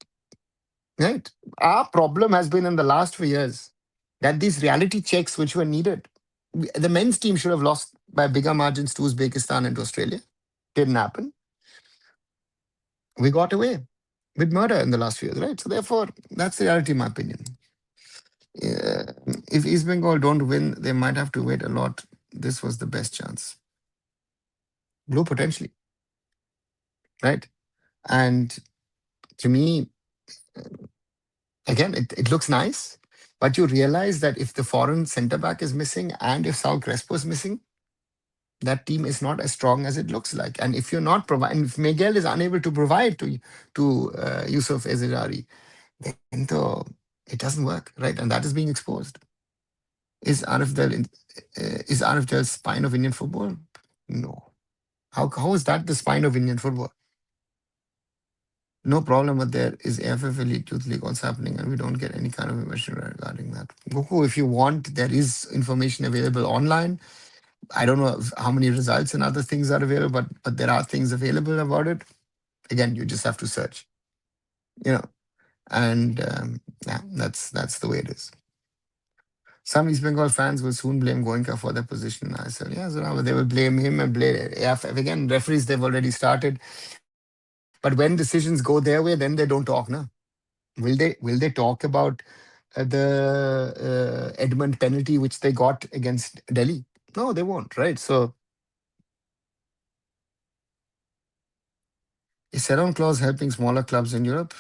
right. Our problem has been in the last few years that these reality checks which were needed. The men's team should have lost by bigger margins to Uzbekistan and to Australia. Didn't happen. We got away with murder in the last few years, right? So therefore, that's the reality, in my opinion. If East Bengal don't win, they might have to wait a lot. This was the best chance. Blue potentially, right? And to me, again, it looks nice, but you realize that if the foreign centre back is missing and if Sal Crespo is missing, that team is not as strong as it looks like. And if you're not providing, if Miguel is unable to provide to Yusuf Ezejari, then it doesn't work, right? And that is being exposed. Is RFDL spine of Indian football? No. How is that the spine of Indian football? No problem, but there is AIFF Elite Youth League also happening, and we don't get any kind of information regarding that. Goku, if you want, there is information available online. I don't know how many results and other things are available, but there are things available about it. Again, you just have to search, you know, and yeah, that's the way it is. Some East Bengal fans will soon blame Goenka for their position. I said, yeah, so now they will blame him and blame AIFF. Again, referees, they've already started. But when decisions go their way, then they don't talk, no? Will they talk about the Edmund penalty which they got against Delhi? No, they won't, right? So is sell-on clause helping smaller clubs in Europe?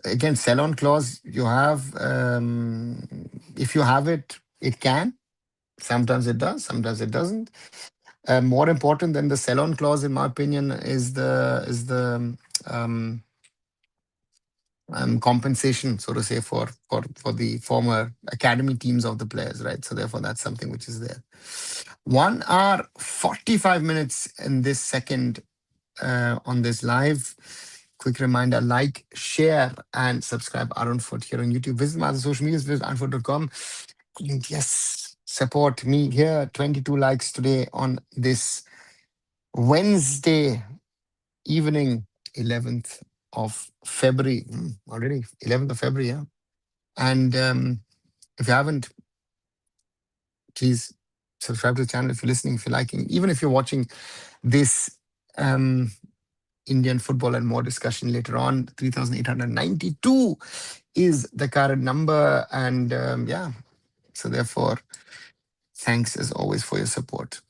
Again, sell-on clause, you have, if you have it, it can. Sometimes it does, sometimes it doesn't. More important than the sell-on clause, in my opinion, um, compensation, so to say, for the former academy teams of the players, right? So therefore, that's something which is there. 1 hour 45 minutes in this second on this live. Quick reminder: like, share, and subscribe Arun Foot here on YouTube. Visit my other social medias, visit arunfoot.com. And yes, support me here. 22 likes today on this Wednesday evening, 11th of February. Already 11th of February, yeah. And if you haven't, please subscribe to the channel if you're listening, if you're liking, even if you're watching this Indian football and more discussion later on. 3,892 is the current number. And yeah, so therefore, thanks as always for your support.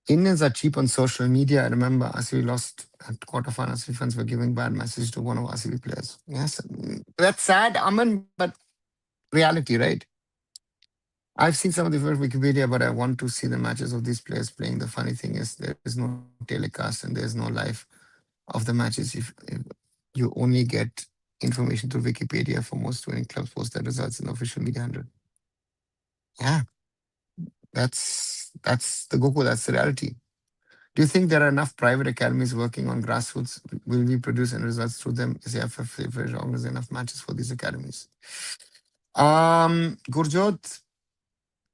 Indians are cheap on social media. I remember RCB lost at quarterfinals. Fans were giving bad message to one of RCB players. Yes, that's sad, Aman, but reality, right? I've seen some of the Wikipedia, but I want to see the matches of these players playing. The funny thing is, there is no telecast and there is no live of the matches. If you only get information through Wikipedia for most winning clubs post their results in the official media handle. Yeah, that's the Goku. That's the reality. Do you think there are enough private academies working on grassroots? Will we produce any results through them? Is the AIFF organize enough matches for these academies? Gurjot,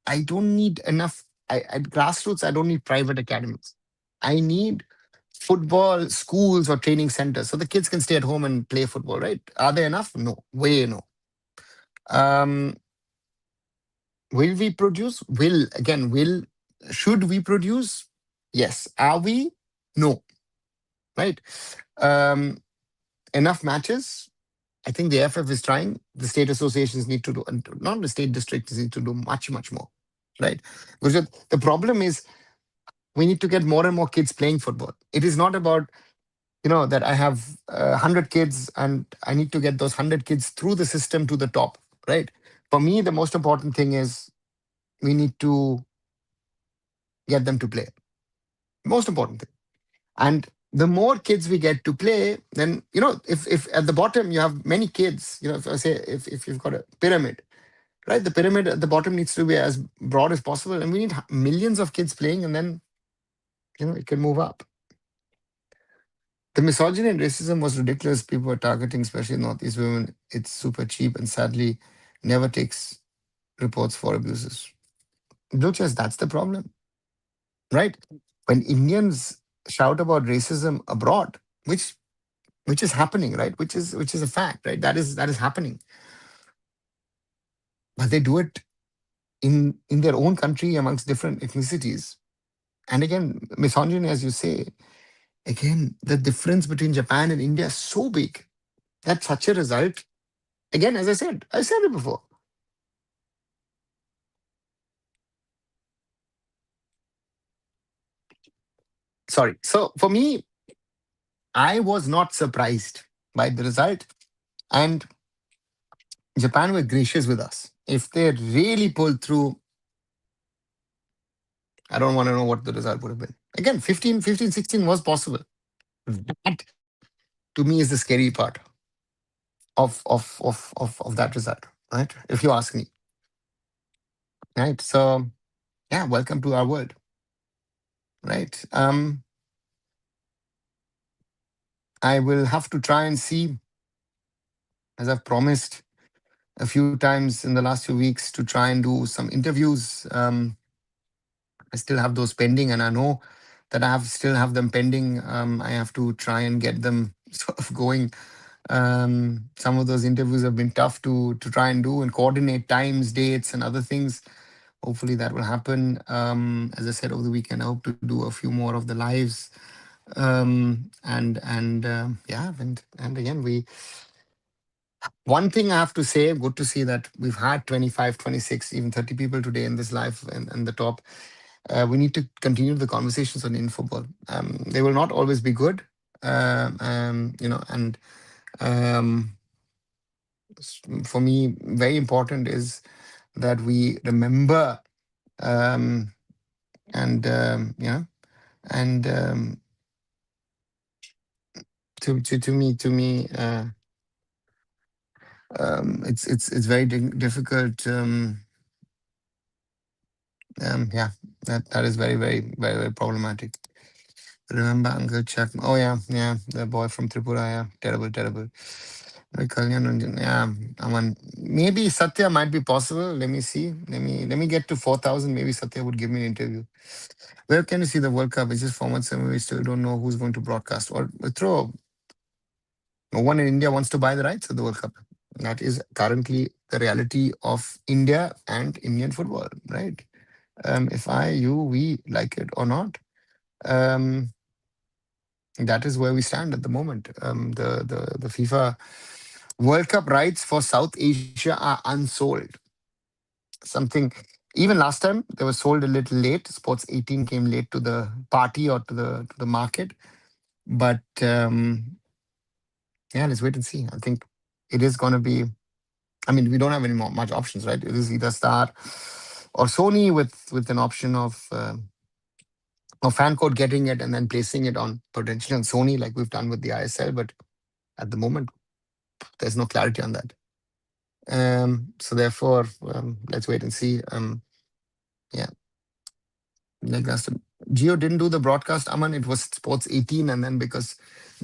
I don't need enough. At grassroots, I don't need private academies. I need football schools or training centers so the kids can stay at home and play football, right? Are they enough? No, way no. Um, will we produce? Should we produce? Yes. Are we? No, right? Um, enough matches. I think the FF is trying. The state associations need to do, and not the state districts need to do much, much more, right? Because the problem is we need to get more and more kids playing football. It is not about that I have 100 kids and I need to get those 100 kids through the system to the top, right? For me, the most important thing is we need to get them to play. Most important thing. And the more kids we get to play, then if at the bottom you have many kids, if I say if you've got a pyramid, right? The pyramid at the bottom needs to be as broad as possible, and we need millions of kids playing, and then it can move up. The misogyny and racism was ridiculous. People were targeting, especially Northeast women. It's super cheap and sadly never takes reports for abuses. Just that's the problem, right? When Indians shout about racism abroad, which is happening, right? Which is a fact, right? That is happening. But they do it in their own country amongst different ethnicities. And again, misogyny, as you say, again, the difference between Japan and India is so big that such a result, again, as I said it before. Sorry. So for me, I was not surprised by the result. And Japan were gracious with us. If they really pulled through, I don't want to know what the result would have been. Again, 15, 16 was possible. That to me is the scary part of that result, right? If you ask me. Right. So yeah, welcome to our world. Right. I will have to try and see, as I've promised a few times in the last few weeks, to try and do some interviews. I still have those pending, and I know that still have them pending. I have to try and get them sort of going. Some of those interviews have been tough to try and do and coordinate times, dates, and other things. Hopefully that will happen. As I said over the weekend, I hope to do a few more of the lives. And again, one thing I have to say, good to see that we've had 25, 26, even 30 people today in this live and the top. We need to continue the conversations on football. They will not always be good, and um, for me, very important is that we remember, um, and and to me, it's very difficult. Yeah, that is very, very, very, very problematic. Remember Uncle Chuck? Oh yeah, the boy from Tripura. Yeah, terrible, terrible. Kalyan Ranjan. Yeah, Aman. Maybe Satya might be possible. Let me see. Let me get to 4,000. Maybe Satya would give me an interview. Where can you see the World Cup? It's just format summer. We still don't know who's going to broadcast. Or throw. No one in India wants to buy the rights of the World Cup. That is currently the reality of India and Indian football, right? If we like it or not, um, that is where we stand at the moment. The FIFA World Cup rights for South Asia are unsold. Something Even last time they were sold a little late. Sports 18 came late to the party or to the market. But yeah, let's wait and see. I think it is going to be. I mean, we don't have any more much options, right? It is either Star or Sony with an option of fan code getting it and then placing it on potentially on Sony, like we've done with the ISL. But at the moment, there's no clarity on that. So therefore, let's wait and see. Yeah, like last time, Geo didn't do the broadcast. Aman, it was Sports 18, and then because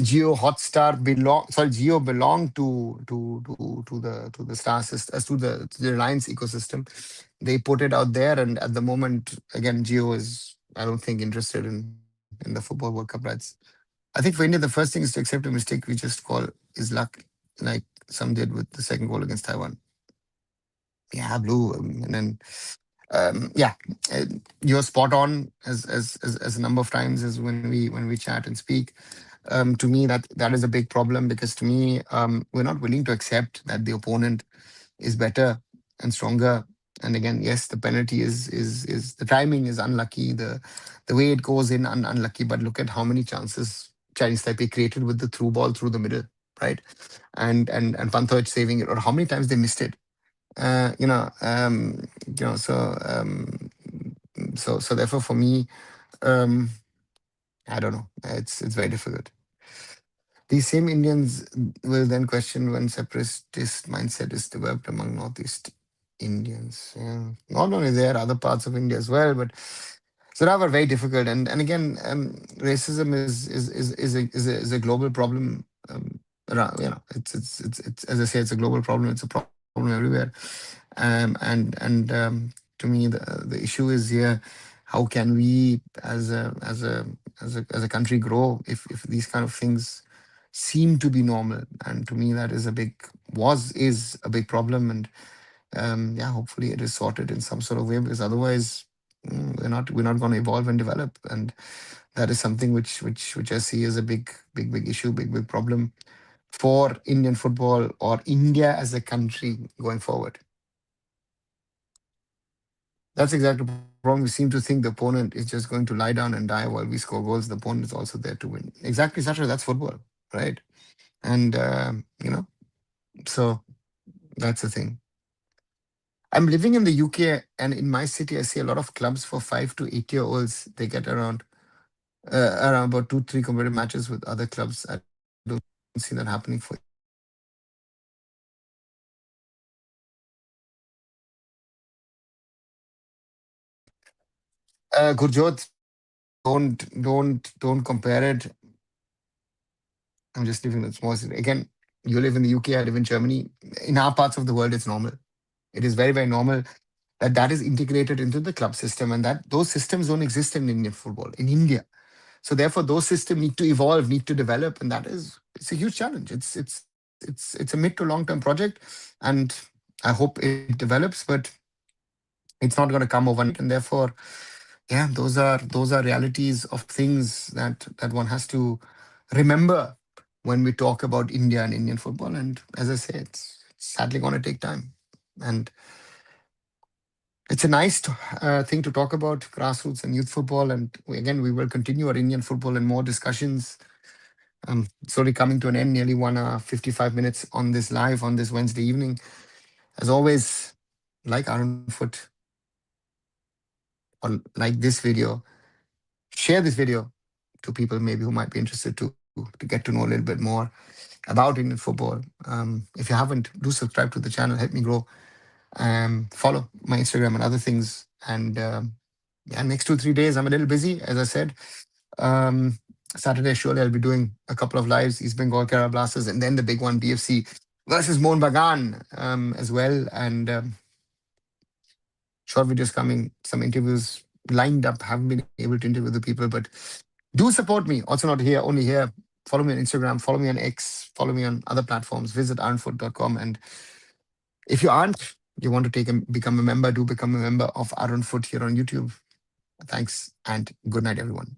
Geo belonged to the Star system, to the Reliance ecosystem. They put it out there, and at the moment, again, Geo is, I don't think, interested in the Football World Cup rights. I think for India, the first thing is to accept a mistake. We just call is luck, like some did with the second goal against Taiwan. Yeah, blue, and then yeah, uh, you're spot on as a number of times as when we chat and speak. To me, that is a big problem, because to me, we're not willing to accept that the opponent is better and stronger. And again, yes, the penalty is the timing is unlucky. The way it goes in unlucky. But look at how many chances Chinese Taipei created with the through ball through the middle, right? And Panthoch saving it, or how many times they missed it. Uh, you know, um, so therefore for me, um, I don't know. It's very difficult. These same Indians will then question when separatist mindset is developed among Northeast Indians. Yeah. Not only there, other parts of India as well, but so that were very difficult. And again, racism is a global problem. It's as I say, it's a global problem. It's a problem everywhere. And to me, the issue is here: how can we, as a country, grow if these kind of things seem to be normal? And to me, that is a big problem. And yeah, hopefully it is sorted in some sort of way, because otherwise, we're not going to evolve and develop. And that is something which I see as a big issue, big problem for Indian football or India as a country going forward. That's exactly the problem. We seem to think the opponent is just going to lie down and die while we score goals. The opponent is also there to win. Exactly, Sasha. That's football, right? And so that's the thing. I'm living in the UK, and in my city, I see a lot of clubs for 5 to 8 year olds. They get around about 2, 3 competitive matches with other clubs. I don't see that happening for India. Gurjot, don't compare it. I'm just living in a small city. Again, you live in the UK, I live in Germany. In our parts of the world, it's normal. It is very, very normal that is integrated into the club system, and that those systems don't exist in Indian football in India. So therefore, those systems need to evolve, need to develop, and it's a huge challenge. It's a mid to long term project, and I hope it develops, but it's not going to come overnight. And therefore, yeah, those are realities of things that one has to remember when we talk about India and Indian football. And as I say, it's sadly going to take time. And it's a nice thing to talk about grassroots and youth football. And again, we will continue our Indian football and more discussions. It's already coming to an end, nearly 1 hour, 55 minutes on this live on this Wednesday evening. As always, like Arun Foot or like this video, share this video to people maybe who might be interested to get to know a little bit more about Indian football. If you haven't, do subscribe to the channel, help me grow. Follow my Instagram and other things. And yeah, next 2, 3 days, I'm a little busy, as I said. Um, Saturday, surely I'll be doing a couple of lives, East Bengal, Kerala Blasters, and then the big one, BFC versus Mohun Bagan as well. And short videos coming, some interviews lined up. Haven't been able to interview the people, but do support me. Also, not here, only here. Follow me on Instagram, follow me on X, follow me on other platforms. Visit arunfoot.com. And if you aren't, you want to become a member, do become a member of Arun Foot here on YouTube. Thanks and good night, everyone.